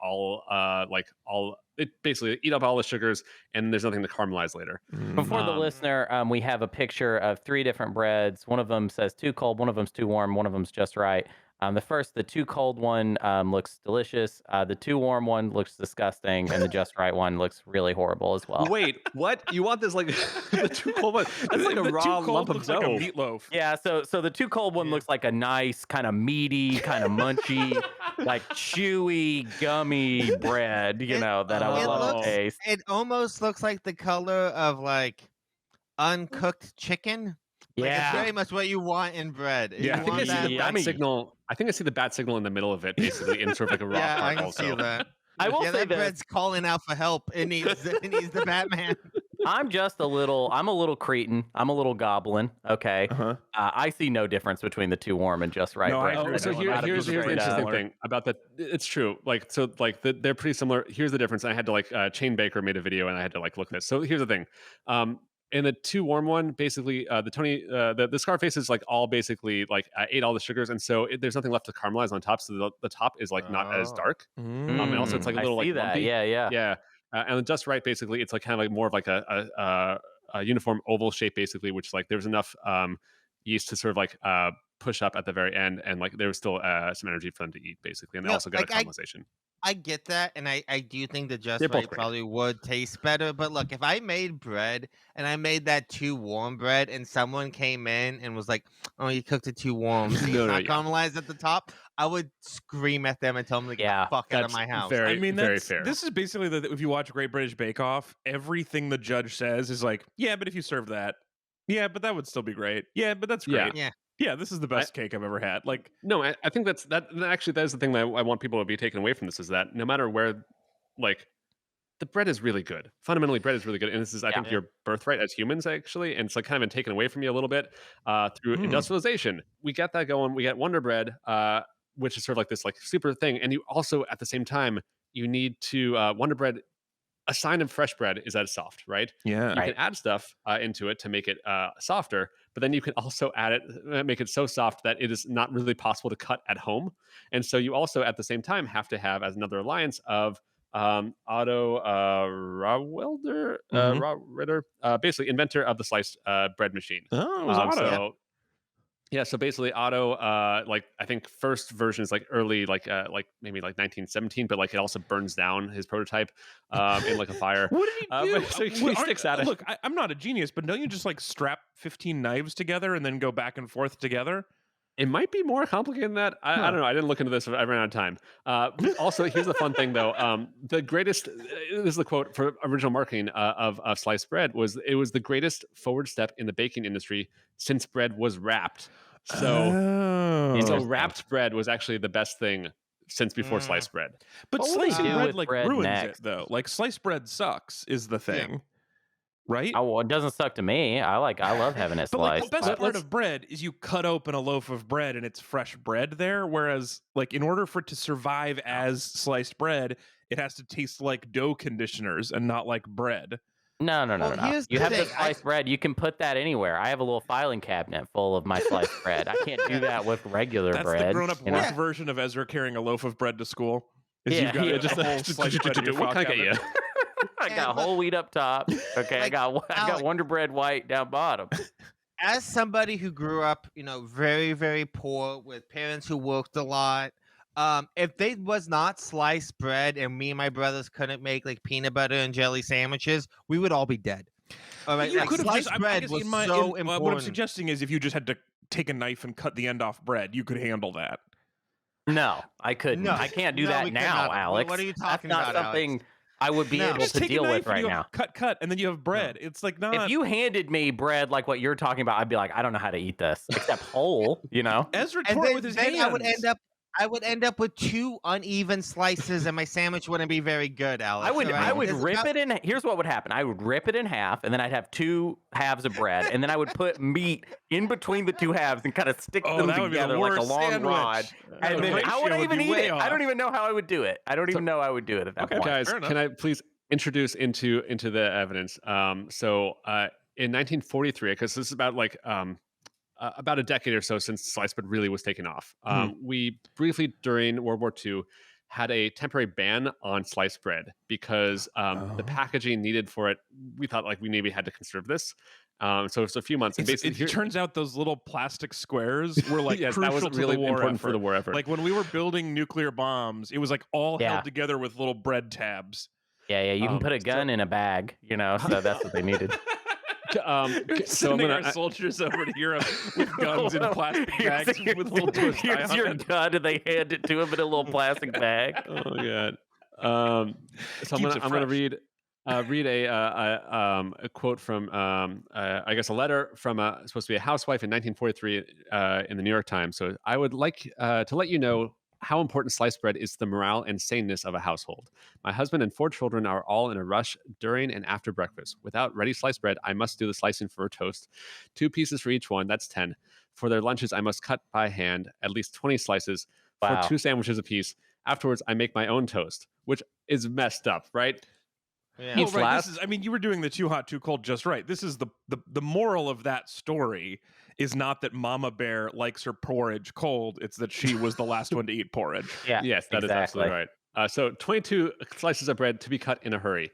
they basically eat up all the sugars, and there's nothing to caramelize later. Before the listener, we have a picture of 3 different breads. One of them says too cold, one of them's too warm, one of them's just right. The too cold one looks delicious. The too warm one looks disgusting, and the just right one looks really horrible as well. Wait, what? You want this the too cold one? That's like a The too raw cold lump of looks dough. like a meatloaf. Yeah, so the too cold one looks like a nice, kind of meaty, kind of munchy, chewy, gummy bread, that I would It love to looks- taste. It almost looks like the color of uncooked chicken. It's Yeah. very much what you want in bread. Yeah. I You think I want see that. the bat Yummy. signal. I think I see the bat signal in the middle of it, basically, in sort of a raw Yeah, part I can also. see that. I will say that this. bread's calling out for help. It needs the Batman. I'm a little cretin. I'm a little goblin. Okay. Uh-huh. I see no difference between the two warm and just right No, I bread. agree with So that one. I think here's those are the pretty interesting similar. thing about that. It's true. They're pretty similar. Here's the difference. I had to Chain Baker made a video and I had to look at this. So here's the thing. In the two warm one, basically the Scarface is all basically ate all the sugars, and so there's nothing left to caramelize on top. So the top is not as Oh. dark. And also it's a I little see that. lumpy. Yeah. Yeah. And just right, basically, it's kind of more of a uniform oval shape, basically, which there's enough yeast to sort of push up at the very end, and there was still some energy for them to eat, basically, and they No, also got a caramelization. I get that, and I do think the just They're both right great. probably would taste better. But look, if I made bread and I made that too warm bread, and someone came in and was like, "Oh, you cooked it too warm, so it's No, not yeah. caramelized at the top," I would scream at them and tell them to get Yeah, the fuck out of That's my house. very, I mean, very that's fair. this is basically if you watch Great British Bake Off, everything the judge says is yeah, but if you serve that, yeah, but that would still be great. Yeah, but that's Yeah. great. Yeah. Yeah, this is the best cake I've ever had. No, I think that is the thing that I want people to be taken away from this, is that no matter where, the bread is really good. Fundamentally, bread is really good, and this is, I think, your birthright as humans, actually, and it's kind of been taken away from you a little bit through industrialization. We get that going. We get Wonder Bread, which is sort of this super thing, and you also at the same time you need to Wonder Bread. A sign of fresh bread is that it's soft, right? Yeah. You can add stuff into it to make it softer, but then you can also add it, make it so soft that it is not really possible to cut at home. And so you also, at the same time, have to have as another alliance of Otto Ritter, basically inventor of the sliced bread machine. Oh, it was Otto. So yeah, so basically Otto, I think first version is early, maybe 1917, but it also burns down his prototype in a fire. What did he do? So he sticks at it. Look, I'm not a genius, but don't you just strap 15 knives together and then go back and forth together? It might be more complicated than that. I don't know. I didn't look into this. I ran out of time. Also, here's the fun thing, though. The greatest, this is the quote for original marketing of sliced bread, was it was the greatest forward step in the baking industry since bread was wrapped. So wrapped bread was actually the best thing since before sliced bread. But What would we slicing do bread with bread ruins next? it, though. Sliced bread sucks is the thing, right? Oh, well, it doesn't suck to me. I love having it But sliced. the best but- part of bread is you cut open a loaf of bread and it's fresh bread there. Whereas, in order for it to survive as sliced bread, it has to taste like dough conditioners and not like bread. No. Well, here's You the have the thing, sliced bread. You can put that anywhere. I have a little filing cabinet full of my sliced bread. I can't do that with regular That's bread. the grown-up you know? work version of Ezra carrying a loaf of bread to school. Is Yeah, you've got yeah. just a whole sliced bread in your What file can I get you? cabinet. I got whole wheat up top. Okay, I got Wonder Bread white down bottom. As somebody who grew up, very, very poor with parents who worked a lot, if they was not sliced bread and me and my brothers couldn't make peanut butter and jelly sandwiches, we would all be dead. All right, You could have sliced just. bread I guess was in my, so in, important. what I'm suggesting is if you just had to take a knife and cut the end off bread, you could handle that. No, I couldn't. No. I can't do No, that we could now, not. Alex. What are you talking That's not about, something I would be No. able Just to take deal a knife with right and you now. cut, and then you have bread. It's not. If you handed me bread like what you're talking about, I'd be like, I don't know how to eat this except whole. Ezra And tore it then, with his then hands. I would end up with two uneven slices, and my sandwich wouldn't be very good, Alex. I would all right? I would Because rip it in. Here's what would happen. I would rip it in half, and then I'd have two halves of bread, and then I would put meat in between the two halves and kind of stick Oh, them that would be the together like a worst long sandwich. rod. The And then how would ratio I would even be eat way it? off. I don't even know how I would do it. I don't even know how I would do it at that point. Guys, fair enough. can I please introduce into the evidence? In 1943, because this is about a decade or so since sliced bread really was taken off. We briefly during World War II had a temporary ban on sliced bread because the packaging needed for it. We thought we maybe had to conserve this. So it's a few months. And basically, It turns out those little plastic squares were yes, crucial that was to really the war important effort. for the war effort. When we were building nuclear bombs, it was all Yeah. held together with little bread tabs. Yeah. You can put a gun in a bag, so that's what they needed. so I'm Sending gonna. our soldiers over to Europe with guns in plastic bags with little twist Here's on your it. gun, and they hand it to him in a little plastic bag. Oh god. So Keeps it I'm gonna fresh. read a quote from I guess a letter from supposed to be a housewife in 1943 in the New York Times. So I would like to let you know how important sliced bread is to the morale and saneness of a household. My husband and 4 children are all in a rush during and after breakfast. Without ready sliced bread, I must do the slicing for a toast. 2 pieces for each one, that's 10. For their lunches, I must cut by hand at least 20 slices for Wow. 2 sandwiches apiece. Afterwards, I make my own toast, which is messed up, right? Yeah. Well, Each right. last- This is. I mean, you were doing the too hot, too cold just right. This is the moral of that story is not that Mama Bear likes her porridge cold. It's that she was the last one to eat porridge. Yeah. Yes, that is absolutely right. So 22 slices of bread to be cut in a hurry.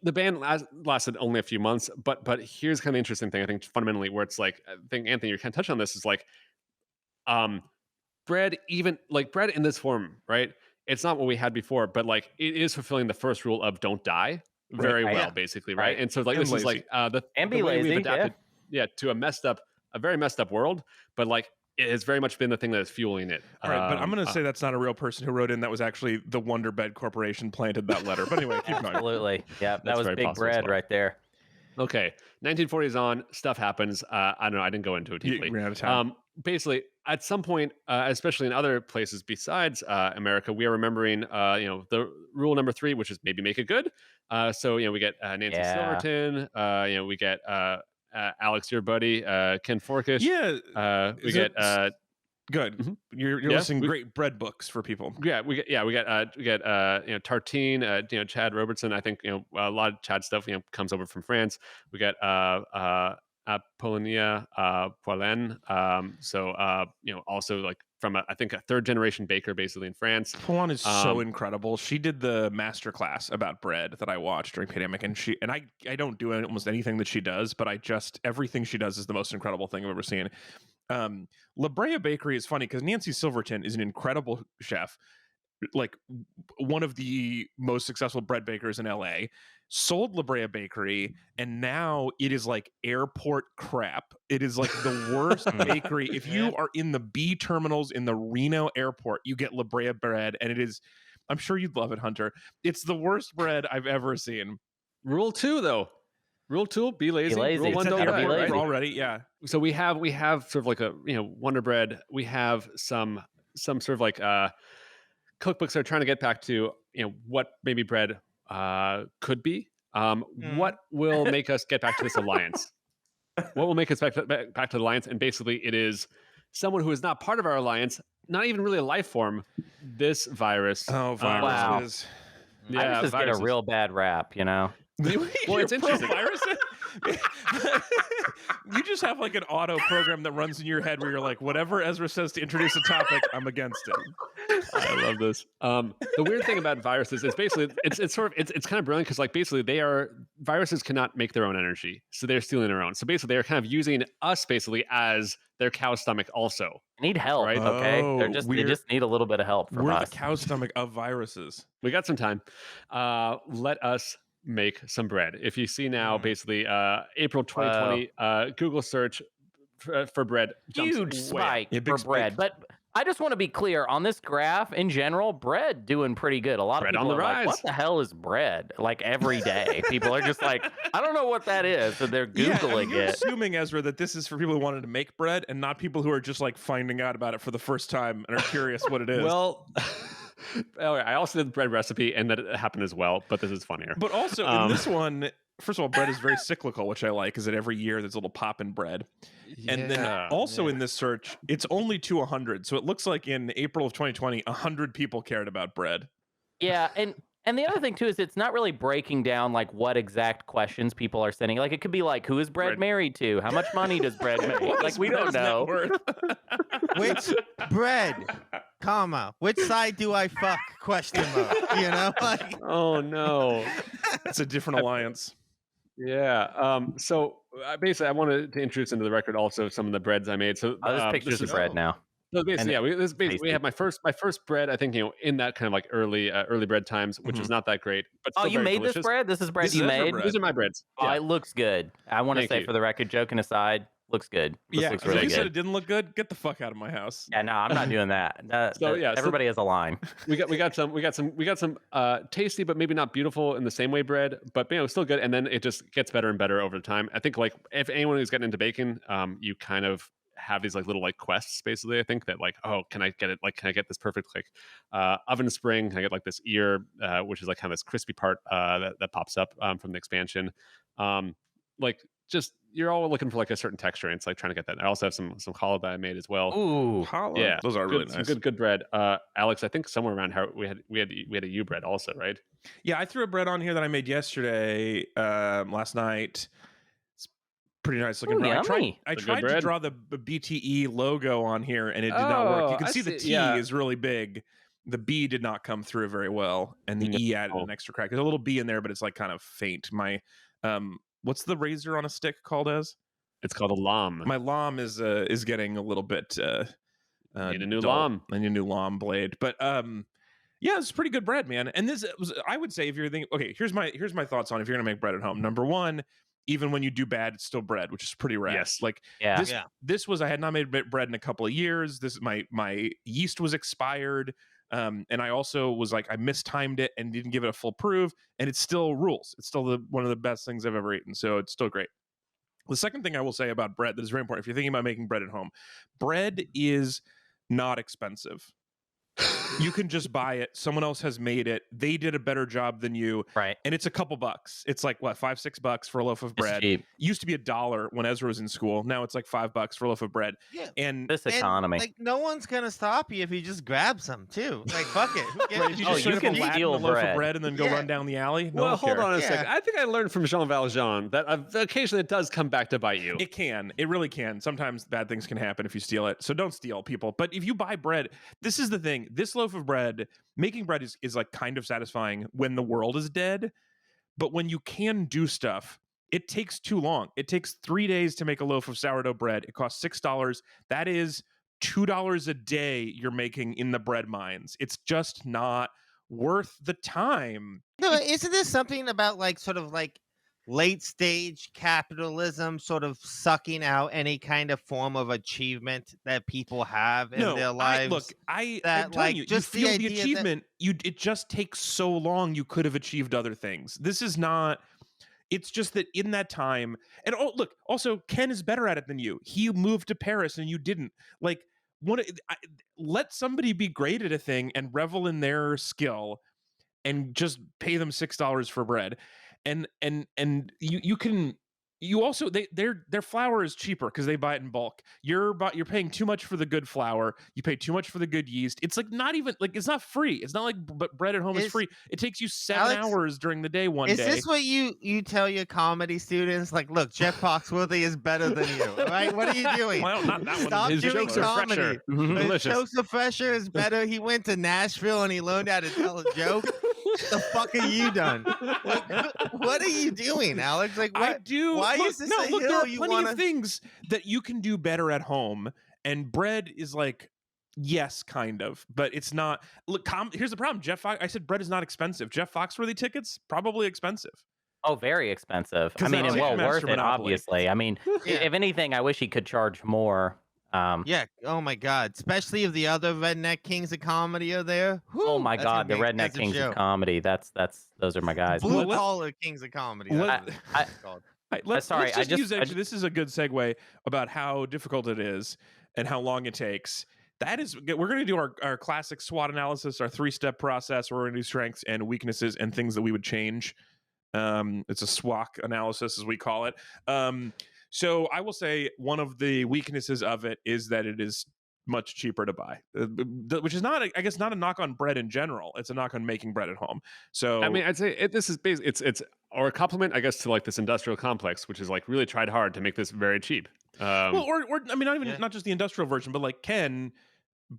The ban lasted only a few months, but here's kind of the interesting thing, I think, fundamentally, where it's like, I think, Anthony, you kind of touched on this, is like, bread, even like bread in this form, right? It's not what we had before, but like it is fulfilling the first rule of don't die very Right. well, Yeah. basically, right? Right. And so like And this is like And the be way we've lazy, adapted, to a very messed up world, but like it has very much been the thing that is fueling it. All right, but I'm going to say that's not a real person who wrote in. That was actually the Wonder Bed Corporation planted that letter. But anyway, keep going. Absolutely. Yeah, that That's was very big possible as bread well. right there. Okay, 1940s on, stuff happens. I don't know. I didn't go into it deeply. We're out of time. Basically, at some point, especially in other places besides America, we are remembering, the rule number 3, which is maybe make it good. So we get Nancy Yeah. Silverton. We get Alex, your buddy, Ken Forkish. Yeah, We is get it- good. Mhm. You're Yeah, listing great bread books for people. we get Tartine, Chad Robertson. I think a lot of Chad stuff comes over from France. We got Apollonia Poilin. Also like from I think a 3rd generation baker basically in France. Pawan is so incredible. She did the master class about bread that I watched during pandemic, and I don't do almost anything that she does, but everything she does is the most incredible thing I've ever seen. La Brea Bakery is funny because Nancy Silverton is an incredible chef, like one of the most successful bread bakers in LA, sold La Brea Bakery, and now it is like airport crap. It is like the worst bakery. If you are in the B terminals in the Reno airport, you get La Brea bread, and it is, I'm sure you'd love it, Hunter. It's the worst bread I've ever seen. Rule 2, though. Rule 2, be lazy. Be lazy. Rule 1, It's don't gotta die. be lazy. Already, yeah. So we have sort of like a Wonder Bread. We have some sort of like cookbooks that are trying to get back to what maybe bread could be. What will make us get back to this alliance? What will make us back to the alliance? And basically, it is someone who is not part of our alliance, not even really a life form. This virus. Oh, viruses. Yeah, Viruses get a viruses. real bad rap, Well, it's interesting. Viruses? You just have like an auto program that runs in your head where you're like, whatever Ezra says to introduce a topic, I'm against it. I love this. The weird thing about viruses is basically it's kind of brilliant because like basically viruses cannot make their own energy, so they're stealing their own. So basically they're kind of using us basically as their cow stomach also. Need help, Right. okay? Oh, they just need a little bit of help from We're us. the cow stomach of viruses. We got some time. Let us make some bread. If you see now, basically April 2020, Google search for bread jumps Huge way spike Yeah, big for spike. bread. But I just want to be clear on this graph in general, bread doing pretty good. A lot Bread of people on the are like, rise. what the hell is bread? Like every day. People are just like, I don't know what that is. So they're Googling you're it. assuming, Ezra, that this is for people who wanted to make bread and not people who are just like finding out about it for the first time and are curious what it is. Well, I also did the bread recipe, and that happened as well. But this is funnier. But also in this one, first of all, bread is very cyclical, which I like, is that every year there's a little pop in bread. And then also in this search, it's only to 100. So it looks like in April of 2020, 100 people cared about bread. Yeah, and the other thing too is it's not really breaking down like what exact questions people are sending. Like it could be like, who is bread Bread. married to? How much money does bread make? What Like is we don't bread's net know. worth? Which bread, comma, which side do I fuck? Question mark. Like, Oh no. It's a different alliance. Yeah. So basically, I wanted to introduce into the record also some of the breads I made. So Oh, there's this pictures of is- bread now. So basically, And we have my first bread. I think in that kind of like early bread times, which is not that great. But Oh, still you very made this delicious. bread? This is bread This you is Ezra made? bread. These are my breads. Oh, Yeah. it looks good. I want to Thank say you. for the record, joking aside, looks good. This Yeah, looks if really you said good. it didn't look good, get the fuck out of my house. Yeah, no, I'm not doing that. So, yeah, so- Everybody has a line. we got some tasty but maybe not beautiful in the same way bread, but still good. And then it just gets better and better over time. I think like if anyone who's getting into baking, you kind of have these like little like quests basically. I think that like, oh, can I get it? Like, can I get this perfect like oven spring? Can I get like this ear, which is like kind of this crispy part that pops up from the expansion? Like just you're all looking for like a certain texture, and it's like trying to get that. I also have some challah that I made as well. Ooh, Challah. Yeah, Those are really some nice. good bread. Alex, I think somewhere around how we had a U bread also, right? Yeah, I threw a bread on here that I made yesterday, last night. It's pretty nice looking Ooh, bread. yummy. I The good tried to bread? draw the BTE logo on here, and it did not work. You Oh, can I see the see, T yeah. is really big. The B did not come through very well, and the No. E added an extra crack. There's a little B in there, but it's like kind of faint. My what's the razor on a stick called as? It's called a lam. My lam is getting a little bit Need a new dull. lam. I need a new lam blade, but yeah, it's pretty good bread, man. And this was, I would say, if you're thinking, okay, here's my thoughts on if you're gonna make bread at home. Number one, even when you do bad, it's still bread, which is pretty rad. Yes. Like Yeah. this was, I had not made bread in a couple of years. This my yeast was expired. And I also was like, I mistimed it and didn't give it a full proof, and it still rules. It's still one of the best things I've ever eaten. So it's still great. The second thing I will say about bread that is very important, if you're thinking about making bread at home, bread is not expensive. You can just buy it. Someone else has made it. They did a better job than you. Right. And it's a couple bucks. It's like what, $5-6 for a loaf of bread. It's cheap. Used to be $1 when Ezra was in school. Now it's like $5 for a loaf of bread. Yeah. And This economy. Like no one's gonna stop you if you just grab some too. Like fuck it. Who gives right, a if you shit? just you straight can up Latin steal a loaf bread. of bread and then go Yeah. run down the alley. No Well, one hold cares. on a Yeah. second. I think I learned from Jean Valjean that occasionally it does come back to bite you. It can. It really can. Sometimes bad things can happen if you steal it. So don't steal, people. But if you buy bread, this is the thing. This loaf of bread, making bread is like kind of satisfying when the world is dead. But when you can do stuff, it takes too long. It takes 3 days to make a loaf of sourdough bread. It costs $6. That is $2 a day you're making in the bread mines. It's just not worth the time. No, isn't this something about like sort of like late stage capitalism sort of sucking out any kind of form of achievement that people have in their lives? I'm that, telling like, you, just the you feel the idea that- achievement. It just takes so long. You could have achieved other things. This is not. It's just that in that time, and look, also Ken is better at it than you. He moved to Paris and you didn't. Like, let somebody be great at a thing and revel in their skill, and just pay them $6 for bread. And you can. You also their flour is cheaper because they buy it in bulk. You're paying too much for the good flour. You pay too much for the good yeast. It's like not even like it's not free. It's not like bread at home is free. It takes you 7 Alex, hours during the day one Is day. this what you tell your comedy students? Like, look, Jeff Foxworthy is better than you. All right, what are you doing? Well, not that one. Stop His doing jokes are comedy. fresher. His Delicious. jokes are fresher is better. He went to Nashville and he learned how to tell a joke. What the fuck are you done? Like, what are you doing, Alex? Like, what? I do. Why look, is this no, a look, hill there are you plenty wanna- of things that you can do better at home, and bread is like, yes, kind of, but it's not. Look, here's the problem. I said bread is not expensive. Jeff Foxworthy tickets probably expensive. Oh, very expensive. I 'Cause mean, that's and well Ticketmaster worth it, monopoly. obviously. I mean, Yeah. if anything, I wish he could charge more. Yeah. Oh my God. Especially if the other redneck kings of comedy are there. Oh Whew, my that's God, the gonna be an Redneck expensive Kings show. of Comedy. Those are my guys. Blue Let- collar kings of comedy. let- That's what I- it's called. Let's sorry, just I just- use actually. This is a good segue about how difficult it is and how long it takes. That is, we're going to do our classic SWOT analysis, our 3-step process. Where we're going to do strengths and weaknesses and things that we would change. It's a SWOT analysis, as we call it. So I will say one of the weaknesses of it is that it is much cheaper to buy, which is not, I guess, not a knock on bread in general. It's a knock on making bread at home. So I mean, I'd say this is basically it's or a compliment, I guess, to like this industrial complex, which is like really tried hard to make this very cheap. well, or I mean, not even Yeah. not just the industrial version, but like Ken.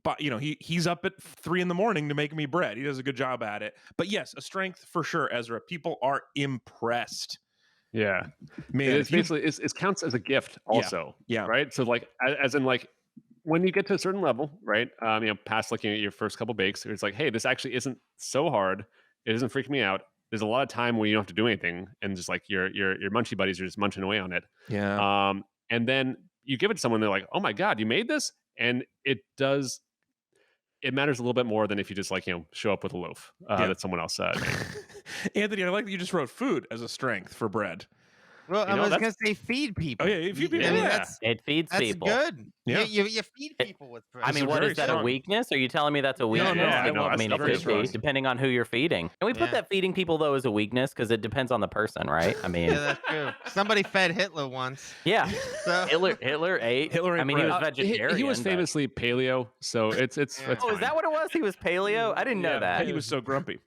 But he's up at 3 a.m. to make me bread. He does a good job at it. But yes, a strength for sure, Ezra. People are impressed. Yeah, Man, it's basically it counts as a gift also. Yeah. Right. So like as in like when you get to a certain level, right? Past looking at your first couple bakes, it's like, hey, this actually isn't so hard. It isn't freaking me out. There's a lot of time where you don't have to do anything, and just like your munchie buddies are just munching away on it. yeah. And then you give it to someone, they're like, oh my God, you made this? And it matters a little bit more than if you just like, show up with a loaf that someone else made. Anthony, I like that you just wrote food as a strength for bread. Well, You I know, was that's- gonna say feed people. Oh, yeah, if you I mean, Yeah. It feeds that's people. good. Yeah. You feed people with bread. I These mean, are what very is that strong. a weakness? Are you telling me that's a No, weakness? no, I know, I that's mean, it very could be strong. depending on who you're feeding. And we put Yeah. that feeding people though as a weakness because it depends on the person, right? I mean, Yeah, that's true. Somebody fed Hitler once. yeah. So Hitler ate. Hitler ate I mean, he was bread. vegetarian. He was but- famously paleo, so it's Yeah. it's Oh, is that what it was? He was paleo. I didn't know Yeah, that. He was so grumpy.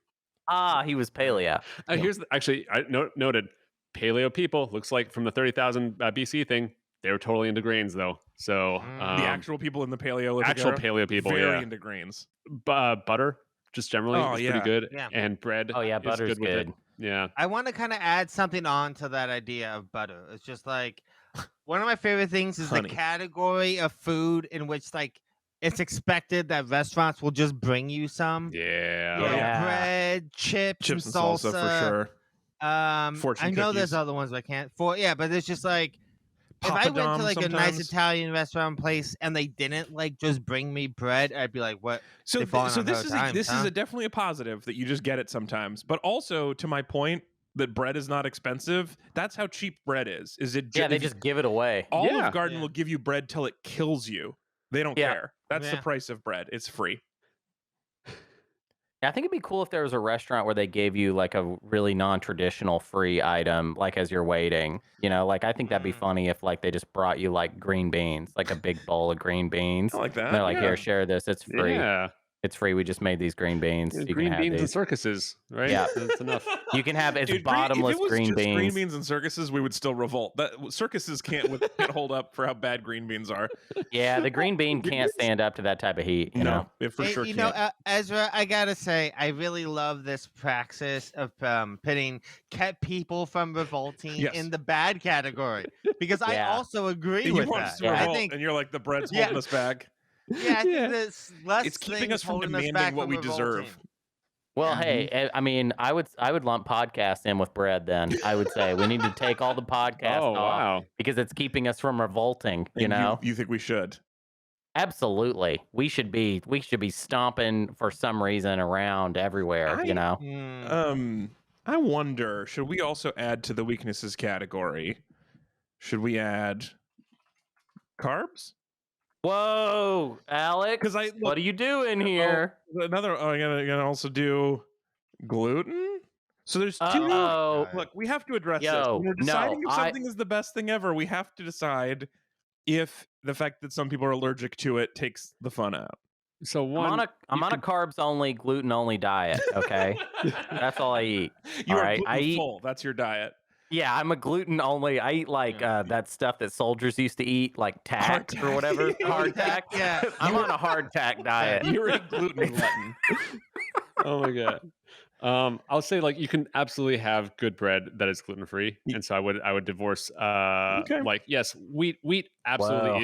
Ah, he was paleo. Here's actually I noted paleo people looks like from the 30,000 BC thing. They were totally into grains though. So The actual people in the Paleolithic actual era, paleo people, very yeah. into grains. Butter just generally Oh, is yeah. pretty good, Yeah. and bread. Oh yeah, is butter's with it. good. Yeah. I want to kind of add something on to that idea of butter. It's just like one of my favorite things is Honey. the category of food in which like it's expected that restaurants will just bring you some. Yeah. You know, Yeah. bread, chips, Chips and and salsa for sure. Fortune I know cookies. there's other ones I can't. But it's just like if I went to Papadum like a nice sometimes. Italian restaurant place and they didn't like just bring me bread, I'd be like, what? So, They falling so on this hard is times, this is huh? definitely a positive that you just get it sometimes. But also to my point that bread is not expensive. That's how cheap bread is. Is it? Yeah, they if you- just give it away. Olive Yeah. Garden Yeah. will give you bread till it kills you. They don't Yeah. care. That's the Yeah. price of bread. It's free. Yeah, I think it'd be cool if there was a restaurant where they gave you like a really non-traditional free item, like as you're waiting. You know, like I think that'd be Mm. funny if like they just brought you like green beans, like a big bowl of green beans. I like that. And they're like, yeah. here, share this. It's free. Yeah. It's free. We just made these green beans. You Green can have beans and these. circuses, right? Yeah. That's enough. You can have it's Dude, bottomless if it was green just beans. green beans and circuses, we would still revolt. That circuses can't hold up for how bad green beans are. Yeah, the green bean can't stand up to that type of heat. You know. it for Hey, sure you can't. know, Ezra, I gotta say, I really love this praxis of pitting kept people from revolting Yes. in the bad category because I Yeah. also agree you with want that. us to Yeah. I revolt, think, and you're like the bread's Yeah. holding us back. yeah, I think Yeah. this less It's keeping things us from holding us demanding back what from we deserve. revolting. Well, Yeah. hey, I mean, I would lump podcast in with bread. Then I would say we need to take all the podcast Oh off wow. because it's keeping us from revolting. You And know. you think we should? Absolutely. We should be stomping for some reason around everywhere, you know. I wonder, should we also add to the weaknesses category? Should we add carbs? Whoa, Alex. 'Cause what are you doing here? Another. Oh, I'm gonna also do gluten. So there's two. Uh-oh. Look, we have to address this. Yo, When we're no, deciding if I- something is the best thing ever, we have to decide if the fact that some people are allergic to it takes the fun out. So I'm one. on a carbs only, gluten only diet, okay? That's all I eat. You All are right, I gluten eat- full. That's your diet. Yeah, I'm a gluten only. I eat like that stuff that soldiers used to eat, like tack or Hardtack. whatever. Hardtack. Yeah. I'm on a hardtack diet. You're a gluten glutton. Oh my god. I'll say like you can absolutely have good bread that is gluten free, and so I would divorce. Okay. Like yes, wheat absolutely Wow.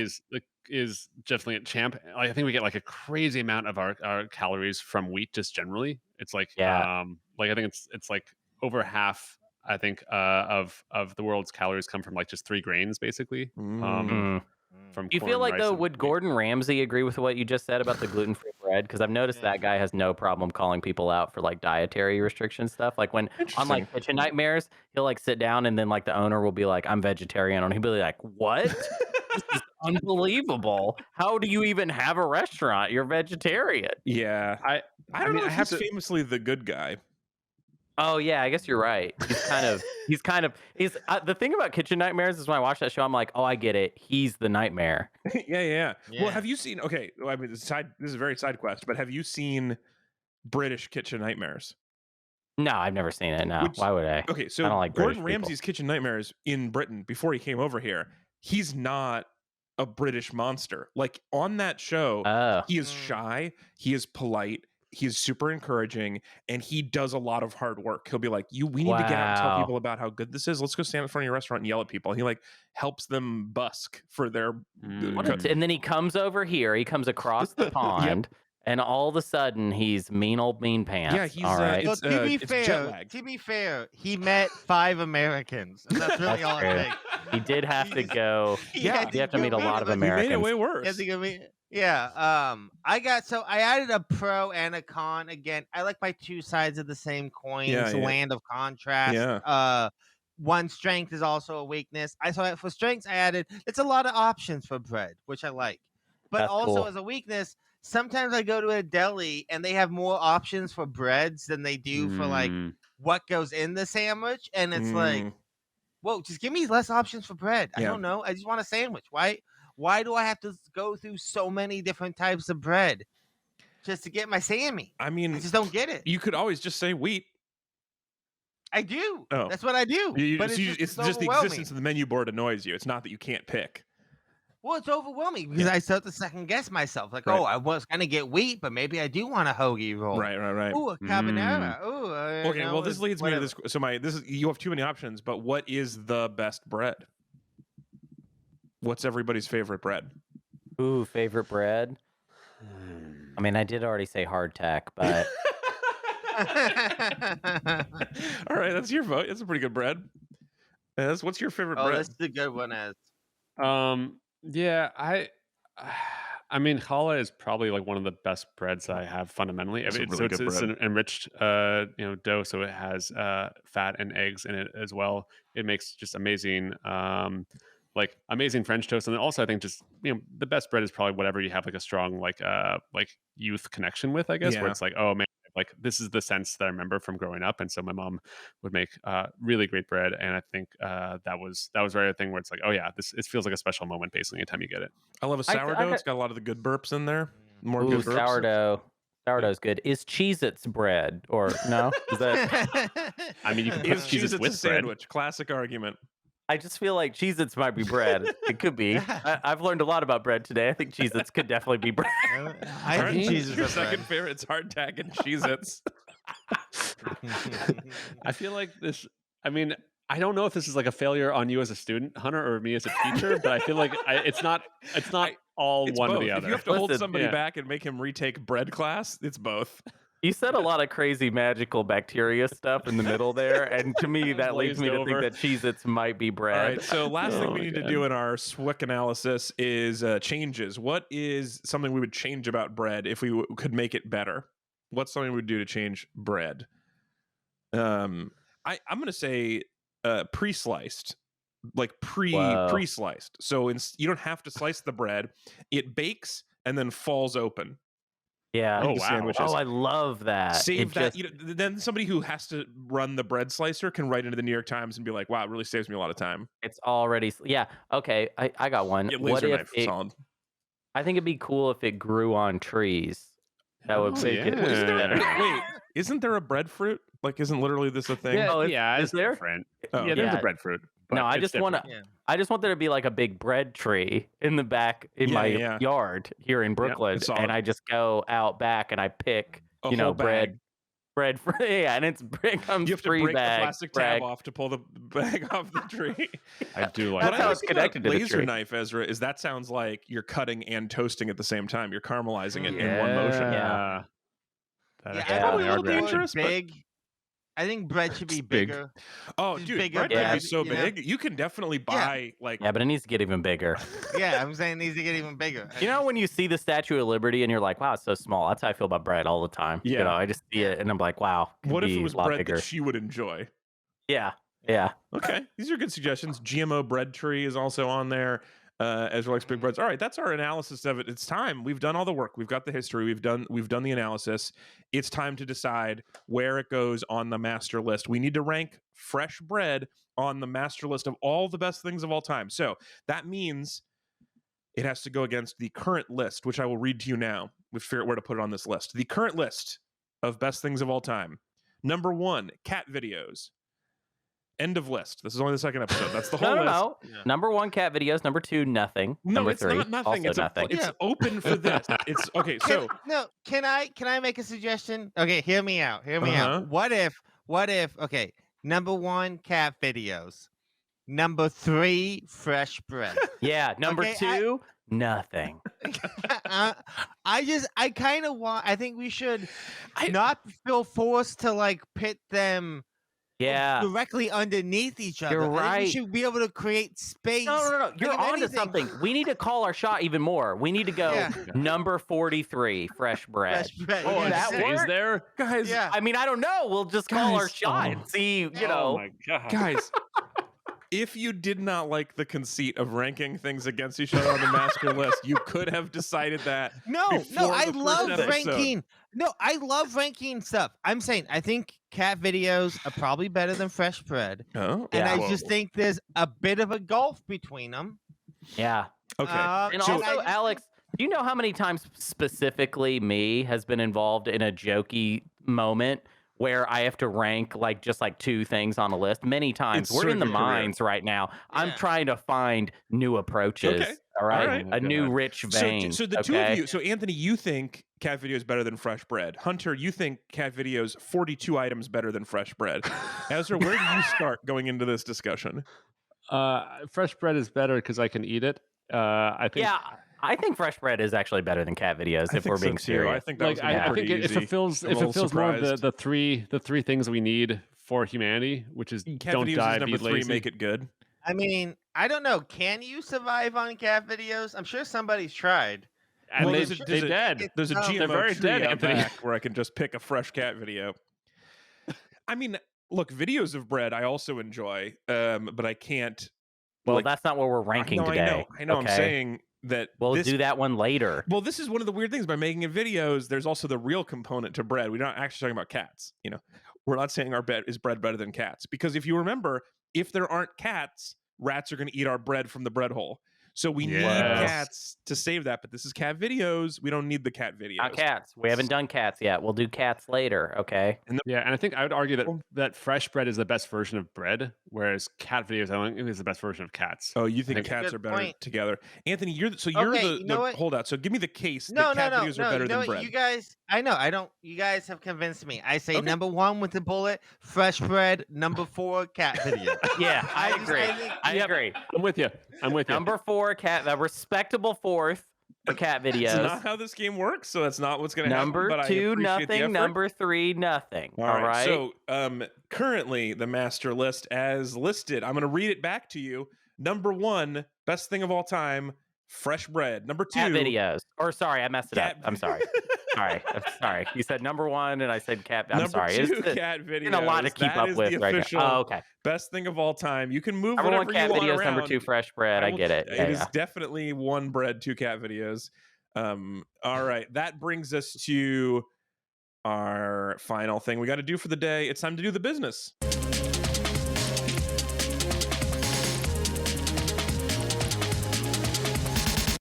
is definitely a champ. Like, I think we get like a crazy amount of our calories from wheat just generally. It's like Yeah. like I think it's like over half. I think of the world's calories come from like just 3 grains basically. Mm. From Do you corn, feel like rice, though and would wheat. Gordon Ramsay agree with what you just said about the gluten-free bread? Because I've noticed Yeah. that guy has no problem calling people out for like dietary restriction stuff. Like when on like Kitchen Nightmares, he'll like sit down and then like the owner will be like, "I'm vegetarian," and he'll be like, "What? This is unbelievable! How do you even have a restaurant? You're vegetarian." Yeah. I I don't mean, know I if have he's to- famously the good guy. Oh yeah, I guess you're right. He's the thing about Kitchen Nightmares is when I watch that show, I'm like, oh, I get it. He's the nightmare. yeah. Well, Yeah. have you seen? Okay, well, I mean, this is a very side quest, but have you seen British Kitchen Nightmares? No, I've never seen it. No, Which- why would I? Okay, so I don't like Gordon British people. Ramsay's Kitchen Nightmares in Britain before he came over here, he's not a British monster. Like on that show, Oh, he is Mm. shy, he is polite, he is super encouraging, and he does a lot of hard work. He'll be like, we need to get out and tell Wow. people about how good this is. Let's go stand in front of your restaurant and yell at people. He like helps them busk for their What a and then he comes over here. He comes across the pond, and all of a sudden he's mean old mean pants. Yeah, he's, all right. Well, It's, to be jet lag. fair, he met 5 Americans, and that's really That's all true. it takes. He did have to go. Yeah, You have to meet a lot of He made it Americans. way He worse. has to give me- Yeah. I added a pro and a con. Again, I like my 2 sides of the same coin. Yeah, It's a yeah. land of contrast. Yeah. one strength is also a weakness. For strengths I added it's a lot of options for bread, which I like. But That's also cool. as a weakness, sometimes I go to a deli and they have more options for breads than they do for like what goes in the sandwich, and it's like, whoa, just give me less options for bread. I Yeah. don't know. I just want a sandwich. Why do I have to go through so many different types of bread just to get my Sammy? I I mean, just don't get it. you could always just say wheat. I do. Oh. That's what I do. But it's just the overwhelming. existence of the menu board annoys you. It's not that you can't pick. Well, it's overwhelming because I start to second guess myself. Like, Right. oh, I was gonna get wheat, but maybe I do want a hoagie roll. Right. Ooh, a carbonara. Ooh. Okay. Well, this leads me to this. So you have too many options. But what is the best bread? What's everybody's favorite bread? Ooh, favorite bread. I mean, I did already say hardtack, but All right, that's your vote. That's a pretty good bread. What's your favorite Oh, bread? that's the good one. As Yeah, I mean, challah is probably like one of the best breads I have fundamentally. It's a It's, really so good it's bread. an enriched, dough, so it has fat and eggs in it as well. It makes just amazing, amazing French toast. And then also, I think just the best bread is probably whatever you have like a strong like youth connection with, I guess, Yeah. where it's like, oh man, like this is the sense that I remember from growing up. And so my mom would make really great bread, and I think that was very a thing where it's like, oh yeah, it feels like a special moment basically anytime you get it. I love a sourdough. It's got a lot of the good burps in there. More ooh, good burps. sourdough. Sourdough's good. Is Cheez-Its bread or no? Is that? I mean, you can put Is cheeses Cheez-Its with a bread. sandwich? Classic argument. I just feel like Cheez-Its might be bread. It could be. I've learned a lot about bread today. I think Cheez-Its could definitely be bread. I All right, think cheese is your a second favorite. It's hardtack and Cheez-Its. I feel like this. I mean, I don't know if this is like a failure on you as a student, Hunter, or me as a teacher, but I feel like it's not all It's one both. or the If other. you have to hold Listen, somebody yeah. back and make him retake bread class, it's both. You said a lot of crazy magical bacteria stuff in the middle there, and to me that leads me to think over. that Cheez-Its might be bread. All right, so last thing Oh we my need to God. do in our SWIC analysis is changes. What is something we would change about bread if we could make it better? What's something we would do to change bread? I'm going to say pre-sliced, like Whoa. pre-sliced. So you don't have to slice the bread; it bakes and then falls open. Yeah. Oh, into wow. sandwiches. Oh, I love that. Save It that. just- Then somebody who has to run the bread slicer can write into the New York Times and be like, "Wow, it really saves me a lot of time." it's already. Yeah. Okay. I got one. Yeah, What laser if knife, it? solid. I think it'd be cool if it grew on trees. That would Oh, make it yeah. Isn't there, better. wait, isn't there a breadfruit? Like, isn't literally this a thing? Yeah, Oh, yeah, is it's there? different. Oh, yeah, there's yeah. a breadfruit. No, I just want to. Yeah. I just want there to be like a big bread tree in the back in Yeah, my yeah. yard here in Brooklyn, it's solid. and I just go out back and I pick, A whole bag. bread for yeah, and it comes You have to free break bag. the plastic brag. tab off to pull the bag off the tree. I do like That's What I how like it's about connected to the laser tree. knife, Ezra, is that sounds like you're cutting and toasting at the same time. You're caramelizing it in one motion. Yeah. That Yeah, actually I probably think a little bread dangerous, but- Big. I think bread should be It's big. bigger. Oh, Just dude, bigger bread can bread, be so you know? big. You can definitely buy like. Yeah, but it needs to get even bigger. Yeah, I'm saying it needs to get even bigger. You know when you see the Statue of Liberty and you're like, wow, it's so small. That's how I feel about bread all the time. Yeah. You know, I just see it and I'm like, wow. Could What if be it was a lot bread bigger. that she would enjoy? Yeah. Yeah. Okay, these are good suggestions. GMO bread tree is also on there. Ezra likes big breads. All right, that's our analysis of it. It's time. We've done all the work. We've got the history. We've done the analysis. It's time to decide where it goes on the master list. We need to rank fresh bread on the master list of all the best things of all time. So that means it has to go against the current list, which I will read to you now. We've figured out where to put it on this list. The current list of best things of all time. Number 1, cat videos. End of list. This is only the second episode. That's the whole No, list. no. Yeah. Number 1, cat videos. Number 2, nothing. No, Number it's 3, not nothing. also It's nothing. it's open for this. It's okay. So Can I make a suggestion? Okay, hear me out. Hear me Uh-huh. out. What if okay, number 1, cat videos. Number 3, fresh bread. Yeah. Number Okay, 2, nothing. I kind of want. I think we should I- not feel forced to like pit them Yeah. directly underneath each other. You're I think we right. should be able to create space. No. You're if on to anything- something. We need to call our shot even more. We need to go Yeah. number 43, fresh bread. Fresh bread. Oh, yeah. that is work? there? guys, Yeah. I mean, I don't know. We'll just call our Guys, shot oh. and see, Oh my god, guys, If you did not like the conceit of ranking things against each other on the master list, you could have decided that. No, before I the first love episode. ranking. No, I love ranking stuff. I'm saying I think cat videos are probably better than fresh bread, Oh, and Yeah. I just think there's a bit of a gulf between them. Yeah. okay. And So- also, Alex, do you know how many times specifically me has been involved in a jokey moment where I have to rank just two things on a list? Many times. It's We're sort in of the your career. mines right now. I'm Yeah. trying to find new approaches. Okay. All right. right. A new God. rich vein. So the two of you. So Anthony, you think cat video is better than fresh bread. Hunter, you think cat video's 42 items better than fresh bread. Ezra, where do you start going into this discussion? Fresh bread is better because I can eat it. I think. Yeah. I think fresh bread is actually better than cat videos I if think we're so, being too. serious. I think that was Like gonna be I think pretty it easy. fulfills I'm a little more of surprised. the three things we need for humanity, which is Cat don't videos die, is number be 3. lazy. Make it good. I mean, I don't know. Can you survive on cat videos? I'm sure somebody's tried. And Well, they, there's a- they there's a- dead. There's a No, GMO they're very tree dead, out Anthony. back where I can just pick a fresh cat video. I mean, look, videos of bread I also enjoy, but I can't. Well, like- that's not what we're ranking today. I know. Okay? I'm saying that. We'll this, do that one later. Well, this is one of the weird things by making it videos. There's also the real component to bread. We're not actually talking about cats. We're not saying our bread is bread better than cats, because if you remember, if there aren't cats, rats are going to eat our bread from the bread hole. So we need Yes. cats to save that. But this is cat videos. We don't need the cat videos. Not cats. We haven't done cats yet. We'll do cats later. Okay. Yeah, and I think I would argue that fresh bread is the best version of bread, whereas cat videos I don't think is the best version of cats. Oh, you think think- cats Good are better point. together? Anthony, you're Okay, the you know what? hold out. So give me the case No, that cat no, videos are better you know than what? bread. You guys, I know. I don't. You guys have convinced me. I say Okay. number 1 with the bullet, fresh bread. Number 4, cat video. Yeah, I just- agree. think- I agree. I'm with you. Number 4, cat. A respectable 4th for cat It's videos. not how this game works, so that's not what's going to happen. Number but I 2, appreciate the nothing. effort. Number 3, nothing. All right. So currently the master list as listed. I'm going to read it back to you. Number 1, best thing of all time, fresh bread. Number 2, cat videos. Or sorry, I messed it up. cat- I'm sorry. I'm sorry. You said number 1, and I said cat. I'm number sorry. 2, It's cat videos. been a lot to keep That up is with the right official now. Oh, okay. best thing of all time. You can move Number 1, whatever cat you want videos. around. Number 2, fresh bread. I will- get it. Yeah, It is yeah. definitely 1 bread, 2 cat videos. All right. That brings us to our final thing we got to do for the day. It's time to do the business.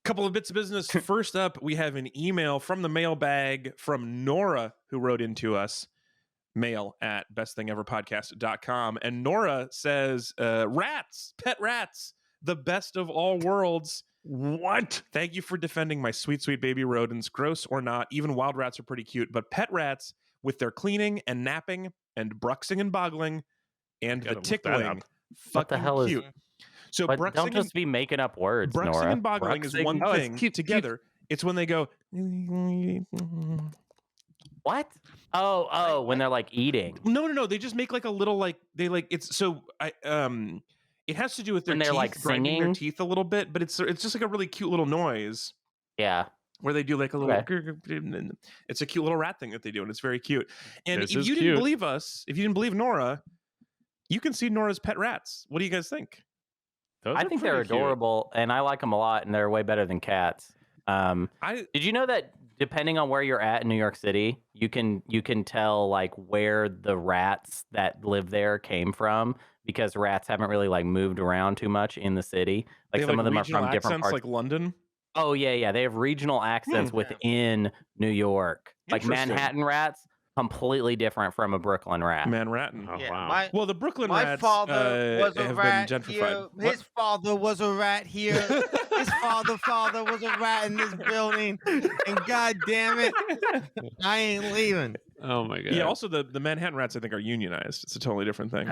Couple of bits of business. First up, we have an email from the mailbag from Nora, who wrote into us, mail@bestthingeverpodcast.com. And Nora says, rats, pet rats, the best of all worlds. What? Thank you for defending my sweet, sweet baby rodents. Gross or not, even wild rats are pretty cute. But pet rats, with their cleaning and napping and bruxing and boggling and Gotta the look that tickling, up. What the fucking hell is- cute. So But bruxing don't and just be making up words, bruxing Nora. and boggling is Bruxing- one Oh, it's thing cute, together. It's when they go. What? Oh, when they're eating. No. They just make a little it's so it has to do with their When they're, teeth, grinding their singing? teeth a little bit, but it's just a really cute little noise Yeah. where they do a little. Okay. It's a cute little rat thing that they do, and it's very cute. And This if is you didn't cute. believe us, if you didn't believe Nora, you can see Nora's pet rats. What do you guys think? Those I are think they're pretty cute. adorable, and I like them a lot, and they're way better than cats. Did you know that depending on where you're at in New York City, you can tell where the rats that live there came from, because rats haven't really moved around too much in the city. They have, Some of them are regional from different accents, parts. like London. Oh yeah. They have regional accents Yeah. within New York. Like Interesting. Manhattan rats, completely different from a Brooklyn rat. Manhattan. Oh, Yeah, wow. Well, the Brooklyn my rats father was a have rat been here. gentrified. What? His father was a rat here. His father was a rat in this building. And god damn it, I ain't leaving. Oh my god. Yeah. Also, the Manhattan rats, I think, are unionized. It's a totally different thing.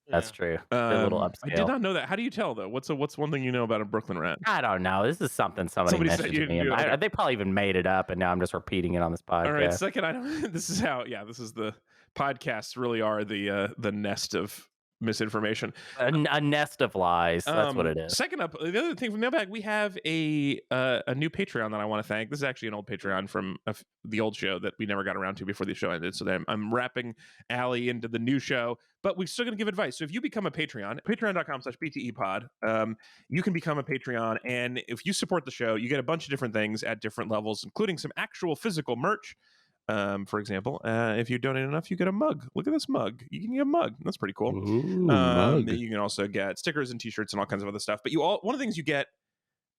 That's true. They're a little I upscale. did not know that. How do you tell though? What's one thing you know about a Brooklyn rat? I don't know. This is something somebody Somebody said mentioned you to me. didn't and do it. they probably even made it up, and now I'm just repeating it on this podcast. All right. Second item. This is how. Yeah. This is the podcasts really are the nest of misinformation. A nest of lies. That's what it is. Second up, the other thing from Mailbag, we have a new Patreon that I want to thank. This is actually an old Patreon from the old show that we never got around to before the show ended. So then I'm wrapping Allie into the new show, but we're still going to give advice. So if you become a Patreon, patreon.com/BTEpod, you can become a Patreon. And if you support the show, you get a bunch of different things at different levels, including some actual physical merch. For example, if you donate enough, you get a mug. Look at this mug. You can get a mug. That's pretty cool. Ooh, mug. You can also get stickers and t-shirts and all kinds of other stuff. But one of the things you get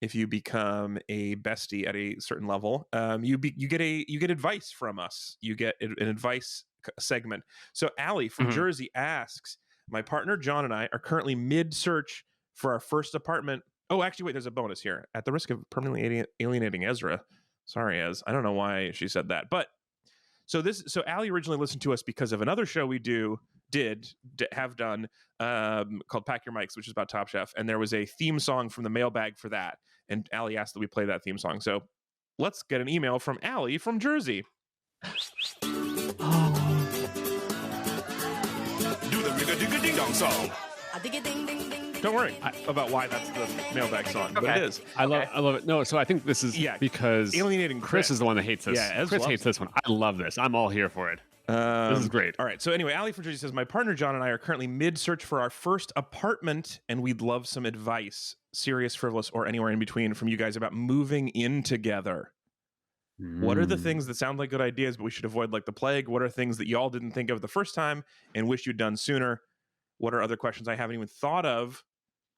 if you become a bestie at a certain level, you get advice from us. You get an advice segment. So Allie from Jersey asks, my partner John and I are currently mid-search for our first apartment. Oh, actually, wait, there's a bonus here. At the risk of permanently alienating Ezra. Sorry, Ez. I don't know why she said that, but so Allie originally listened to us because of another show we have done called Pack Your Mics, which is about Top Chef, and there was a theme song from the mailbag for that, and Allie asked that we play that theme song. So let's get an email from Allie from Jersey. Do the ring-a-ding-a-ding-dong song. Don't worry about why that's the mailbag song, but it is. I love it. No, so I think this is because alienating Chris is the one that hates this. Yeah, Chris hates this one. I love this. I'm all here for it. This is great. All right. So anyway, Allie from Jersey says, my partner John and I are currently mid-search for our first apartment, and we'd love some advice, serious, frivolous, or anywhere in between, from you guys about moving in together. What are the things that sound like good ideas, but we should avoid like the plague? What are things that y'all didn't think of the first time and wish you'd done sooner? What are other questions I haven't even thought of?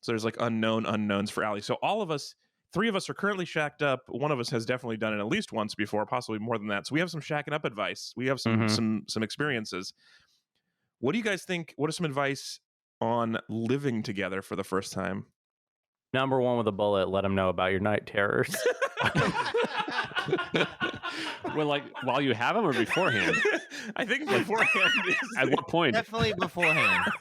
So there's like unknown unknowns for Allie. So all of us, 3 of us are currently shacked up. One of us has definitely done it at least once before, possibly more than that. So we have some shacking up advice. We have some experiences. What do you guys think? What are some advice on living together for the first time? Number 1 with a bullet, let them know about your night terrors. Well, like while you have them or beforehand? I think beforehand. At what point? Definitely beforehand.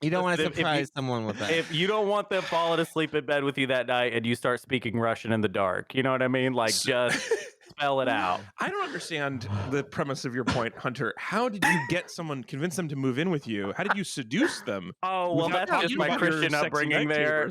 You don't want to surprise someone with that. If you don't want them falling asleep in bed with you that night and you start speaking Russian in the dark, you know what I mean? Like, just spell it out. I don't understand the premise of your point, Hunter. How did you convince them to move in with you? How did you seduce them? Oh, well, that's just my Christian upbringing there.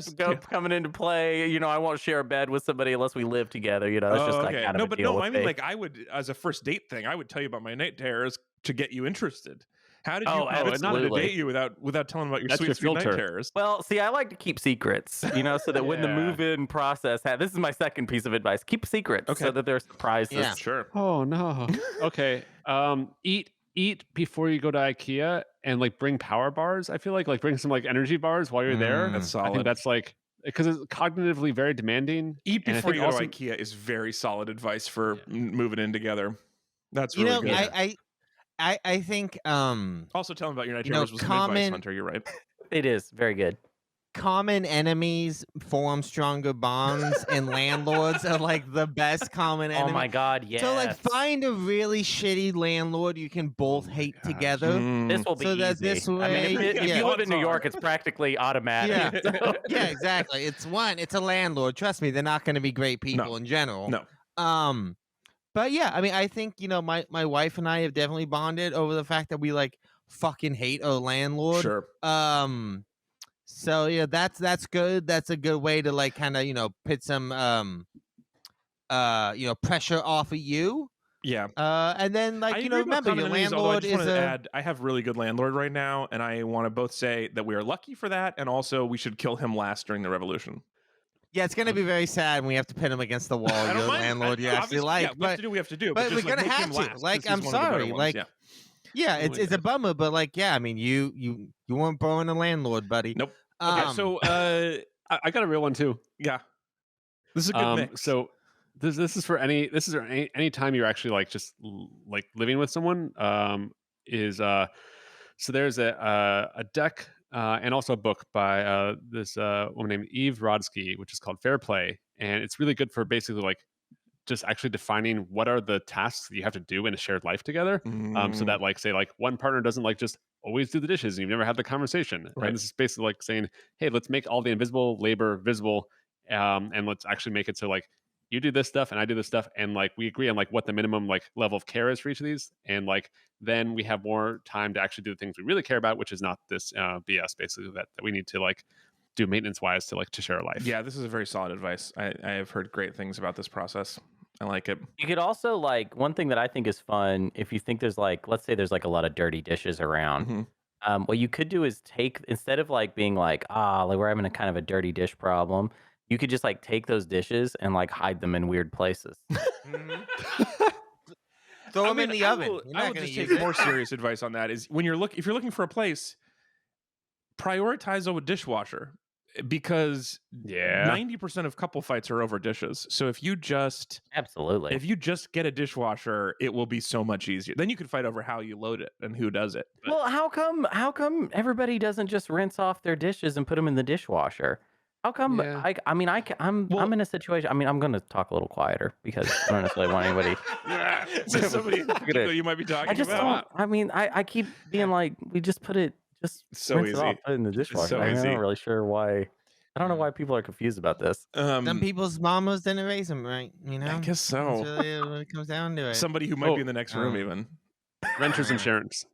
Coming into play. You know, I won't share a bed with somebody unless we live together. You know, that's just like kind of a deal with me. Like I would, as a first date thing, I would tell you about my night terrors to get you interested. How did you convince someone to date you without telling them about your sweet night terrors? Well, see, I like to keep secrets, you know, so that when the move-in process, this is my second piece of advice: keep secrets so that they're surprises. Yeah. Sure. Oh no. Okay. Eat before you go to IKEA and like bring power bars. I feel like bring some like energy bars while you're there. That's solid. I think that's like because it's cognitively very demanding. Eat before you go to IKEA is very solid advice for moving in together. That's really good. I think also tell them about your night terrors was some advice, Hunter. You're right. It is very good. Common enemies form stronger bonds, and landlords are like the best common enemy. Oh my God, yes. So like find a really shitty landlord you can both hate together. This will be easy. That this way, I mean, if you live in New York, it's practically automatic. Yeah, yeah, exactly. It's a landlord. Trust me, they're not going to be great people in general. No. But yeah, I mean, I think, you know, my wife and I have definitely bonded over the fact that we like fucking hate our landlord. Sure. So yeah, that's good. That's a good way to like kind of, you know, put some pressure off of you. Yeah. And then like, you know, remember your landlord is I have really good landlord right now, and I want to both say that we are lucky for that, and also we should kill him last during the revolution. Yeah, it's going to be very sad when we have to pin him against the wall. Your landlord you actually like. Yeah, we have to do what we have to do. But we're going to have to. Like, I'm sorry. Like, yeah, it's a bummer, but like, yeah, I mean, you weren't born a landlord, buddy. Nope. Okay, so I got a real one too. Yeah, this is a good mix. So this is for any time you're actually like just like living with someone. So there's a deck. And also a book by this woman named Eve Rodsky, which is called Fair Play. And it's really good for basically like just actually defining what are the tasks that you have to do in a shared life together. So that like, say like one partner doesn't like just always do the dishes and you've never had the conversation. Right. And this is basically like saying, hey, let's make all the invisible labor visible. And let's actually make it so like you do this stuff and I do this stuff, and like we agree on like what the minimum like level of care is for each of these, and like then we have more time to actually do the things we really care about, which is not this BS basically that we need to like do maintenance wise to like to share our life. Yeah, this is a very solid advice. I have heard great things about this process. I like it. You could also like one thing that I think is fun if you think there's like, let's say there's like a lot of dirty dishes around. Mhm. What you could do is take, instead of like being like, like we're having a kind of a dirty dish problem, you could just like take those dishes and like hide them in weird places. Throw them in the I oven. will- You're I not will gonna just use take it. more serious advice on that. Is when if you're looking for a place, prioritize a dishwasher, because Yeah. 90% of couple fights are over dishes. So if you just Absolutely. get a dishwasher, it will be so much easier. Then you can fight over how you load it and who does it. Well, how come everybody doesn't just rinse off their dishes and put them in the dishwasher? How come Yeah. I'm in a situation. I mean, I'm going to talk a little quieter because I don't necessarily want anybody. Is there somebody in particular you might be talking I just about? don't. I mean, I keep being like, we just put it, just So rinse it off, easy. put it in the dishwasher. so I mean, I'm easy. not really sure why. I don't know why people are confused about this. Some people's mamas didn't raise them right, you know? I guess so. That's really what it comes down to it. Somebody who might be in the next room even. Renters insurance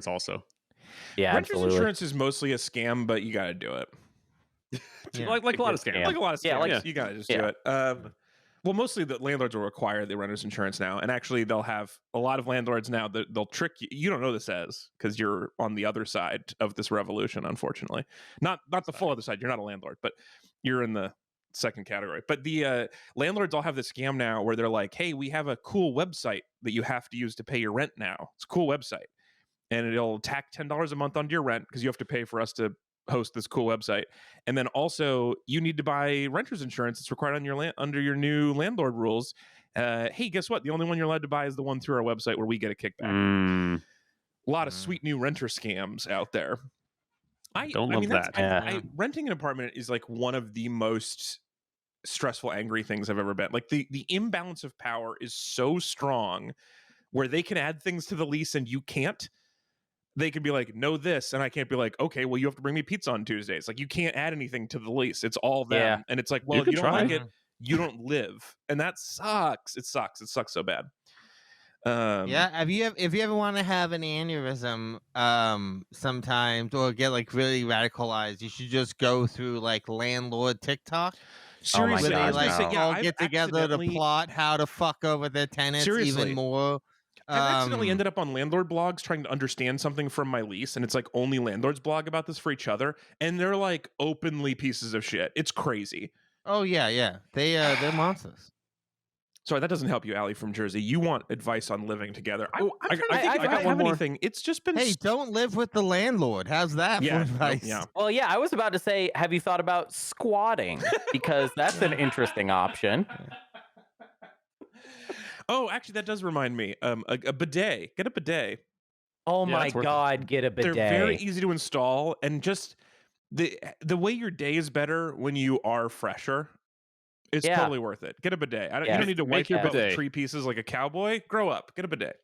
also. Yeah, Renter's absolutely. insurance is mostly a scam, but you got to do it. Yeah. Like a lot of Good scams. scam. Like a lot of scams. Yeah, like- you got to just yeah. do it. Well, mostly the landlords will require the renter's insurance now, and actually they'll have a lot of landlords now that they'll trick you. You don't know this as because you're on the other side of this revolution, unfortunately. Not the full other side. You're not a landlord, but you're in the second category. But the landlords all have this scam now where they're like, "Hey, we have a cool website that you have to use to pay your rent now. It's a cool website, and it'll tack $10 a month onto your rent because you have to pay for us to host this cool website. And then also you need to buy renter's insurance. It's required on your under your new landlord rules. Hey, guess what? The only one you're allowed to buy is the one through our website where we get a kickback. A lot of sweet new renter scams out there. Don't love that. Yeah. Renting an apartment is like one of the most stressful, angry things I've ever been. Like the imbalance of power is so strong where they can add things to the lease and you can't. They could be like, no, this, and I can't be like, okay, well, you have to bring me pizza on Tuesdays. Like, you can't add anything to the lease. It's all them. Yeah. And it's like, well, You if can you don't try. like it, you don't live. And that sucks. It sucks. It sucks so bad. Yeah, if you ever want to have an aneurysm sometimes or get like really radicalized, you should just go through like landlord TikTok. Oh my Seriously, Where they God, like no. yeah, all I've get together to accidentally- plot how to fuck over their tenants Seriously. even more. I've accidentally ended up on landlord blogs trying to understand something from my lease, and it's like only landlords blog about this for each other, and they're like openly pieces of shit. It's crazy. Oh yeah. They're monsters. Sorry, that doesn't help you, Allie from Jersey. You want advice on living together. I'm Oh, trying to I think if I got one have more. anything. It's just been Hey, don't live with the landlord. How's that yeah, for no, advice? yeah. Well, yeah, I was about to say, have you thought about squatting? Because that's an interesting option. Oh, actually, that does remind me. A bidet. Get a bidet. Oh Yeah, my that's worth it. God, get a bidet. They're very easy to install, and just the way your day is better when you are fresher. It's Yeah. totally worth it. Get a bidet. You Yeah. don't need to Make wipe your your butt with bidet. 3 pieces like a cowboy. Grow up. Get a bidet.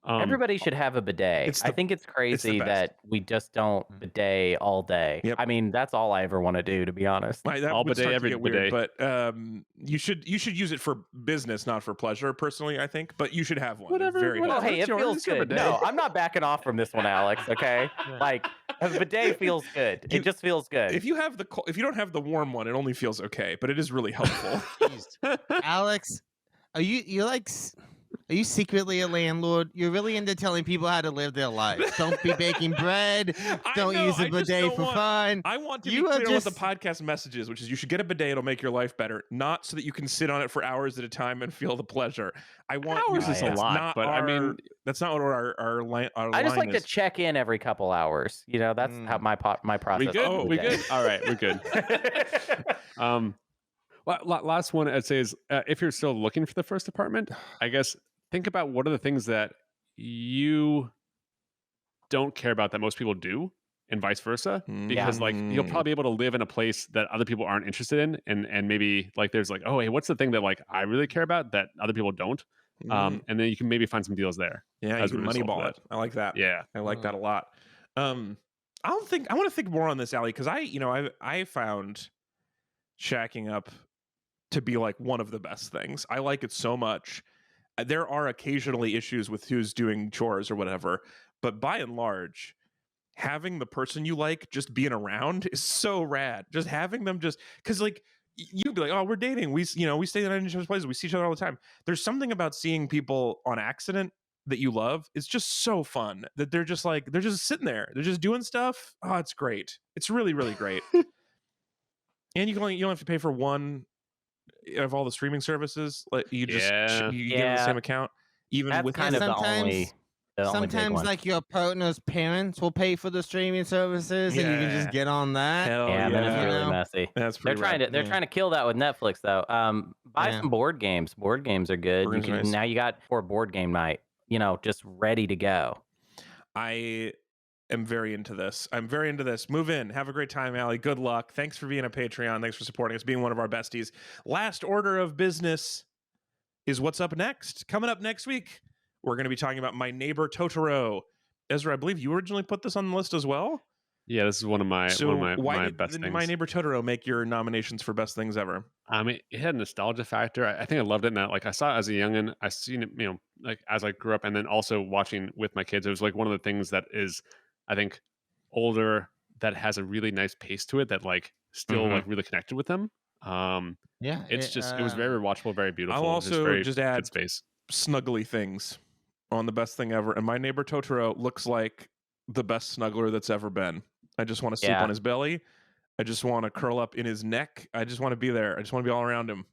Everybody should have a bidet. It's I the- think it's crazy best. that we just don't bidet all day. Yep. I mean, that's all I ever want to do, to be honest. That All would bidet, start to every get weird, bidet. but you should use it for business, not for pleasure. Personally, I think, but you should have one. They're Whatever, very whatever. Oh, helpful. hey, it's it yours, feels it's your good. bidet. No, I'm not backing off from this one, Alex. Okay, like a bidet feels good. You- It just feels good. If you don't have the warm one, it only feels okay, but it is really helpful. Alex, are you secretly a landlord? You're really into telling people how to live their life. Don't be baking bread. I Don't know, use I a just bidet don't for want- fun. I want to You be are clear on what the just- podcast message is, which is you should get a bidet. It'll make your life better, not so that you can sit on it for hours at a time and feel the pleasure. I want Hours you, is a that's lot, not but I mean- that's not what our I just line like to is. check in every couple hours. You know, that's how my process. We good? Oh, we of the good? All right, we're good. Last one I'd say is if you're still looking for the first apartment, I guess think about what are the things that you don't care about that most people do, and vice versa. Because like you'll probably be able to live in a place that other people aren't interested in, and maybe like there's like, oh hey, what's the thing that like I really care about that other people don't? And then you can maybe find some deals there. Yeah, you as a can result of moneyball that. it. I like that. Yeah. I like that a lot. I want to think more on this, Allie, because I found shacking up to be like one of the best things. I like it so much. There are occasionally issues with who's doing chores or whatever, but by and large, having the person you like just being around is so rad. Just having them just because like you'd be like, oh, we're dating. We stay in each other's places. We see each other all the time. There's something about seeing people on accident that you love. It's just so fun that they're just sitting there. They're just doing stuff. Oh, it's great. It's really, really great. And you don't have to pay for one of all the streaming services. Like you just you get the same account, even That's with kind of the only big Sometimes, one. like your partner's parents will pay for the streaming services, and you can just get on that. Hell Yeah, yeah. that is really messy. That's pretty They're trying to kill that with Netflix though. Buy some board games. Board games are good. Board games are nice. Now you got for board game night. Just ready to go. I am very into this. I'm very into this. Move in. Have a great time, Allie. Good luck. Thanks for being a Patreon. Thanks for supporting us, being one of our besties. Last order of business is what's up next. Coming up next week, we're going to be talking about My Neighbor Totoro. Ezra, I believe you originally put this on the list as well. Yeah, this is one of my best things. My Neighbor Totoro make your nominations for best things ever? I mean, it had a nostalgia factor. I think I loved it. And like I saw it as a youngin', I seen it, like as I grew up, and then also watching with my kids. It was like one of the things that is, I think, older that has a really nice pace to it that like still like really connected with them. Yeah, it was very rewatchable, very beautiful. I'll also just add good space. Snuggly things on the best thing ever. And My Neighbor Totoro looks like the best snuggler that's ever been. I just want to sleep on his belly. I just want to curl up in his neck. I just want to be there. I just want to be all around him.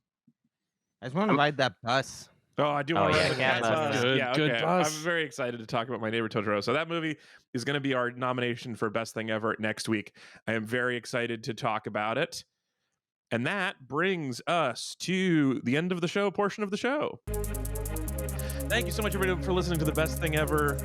I just want to ride that bus. Oh, I do want to ride the cat bus. Good, Yeah, good okay. bus. I'm very excited to talk about My Neighbor Totoro. So that movie is going to be our nomination for best thing ever next week. I am very excited to talk about it. And that brings us to the end of the show, portion of the show. Thank you so much, everybody, for listening to the best thing ever.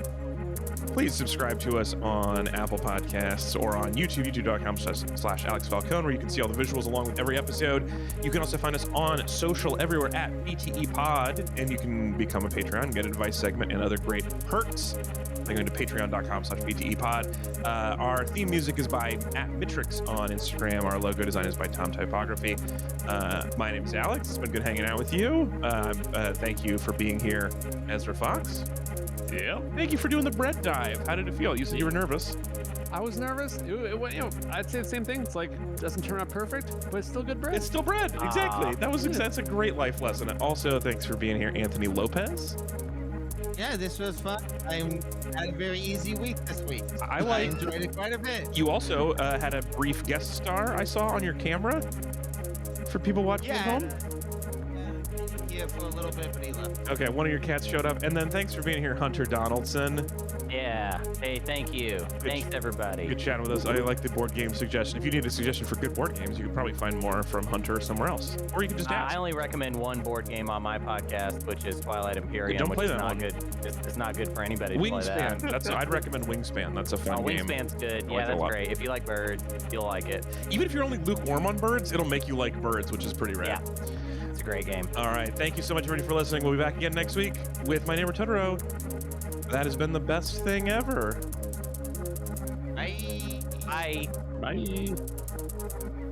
Please subscribe to us on Apple Podcasts or on YouTube, youtube.com/Alex Falcone, where you can see all the visuals along with every episode. You can also find us on social everywhere at BTE Pod, and you can become a Patreon and get an advice segment and other great perks by going to patreon.com/BTE Pod. Our theme music is by @Mitrix on Instagram. Our logo design is by Tom Typography. My name is Alex. It's been good hanging out with you. Thank you for being here, Ezra Fox. Yeah. Thank you for doing the bread dive. How did it feel? You said you were nervous. I was nervous. I'd say the same thing. It's like doesn't turn out perfect, but it's still good bread. It's still bread. Exactly. That's a great life lesson. Also, thanks for being here, Anthony Lopez. Yeah, this was fun. I had a very easy week this week. I enjoyed it quite a bit. You also had a brief guest star I saw on your camera for people watching at home. Here for a little bit, but he left. Okay, one of your cats showed up. And then thanks for being here, Hunter Donaldson. Yeah. Hey, thank you. Thanks, everybody. Good chatting with us. I like the board game suggestion. If you need a suggestion for good board games, you could probably find more from Hunter somewhere else. Or you can just ask. I only recommend one board game on my podcast, which is Twilight Imperium, which is not good. It's not good for anybody to play Wingspan. that. I'd recommend Wingspan. That's a fun game. Wingspan's good. I like Yeah, it a that's lot. great. If you like birds, you'll like it. Even if you're only lukewarm on birds, it'll make you like birds, which is pretty rad. Yeah. It's a great game. All right. Thank you so much, everybody, for listening. We'll be back again next week with My Neighbor Totoro. That has been the best thing ever. Bye. Bye. Bye.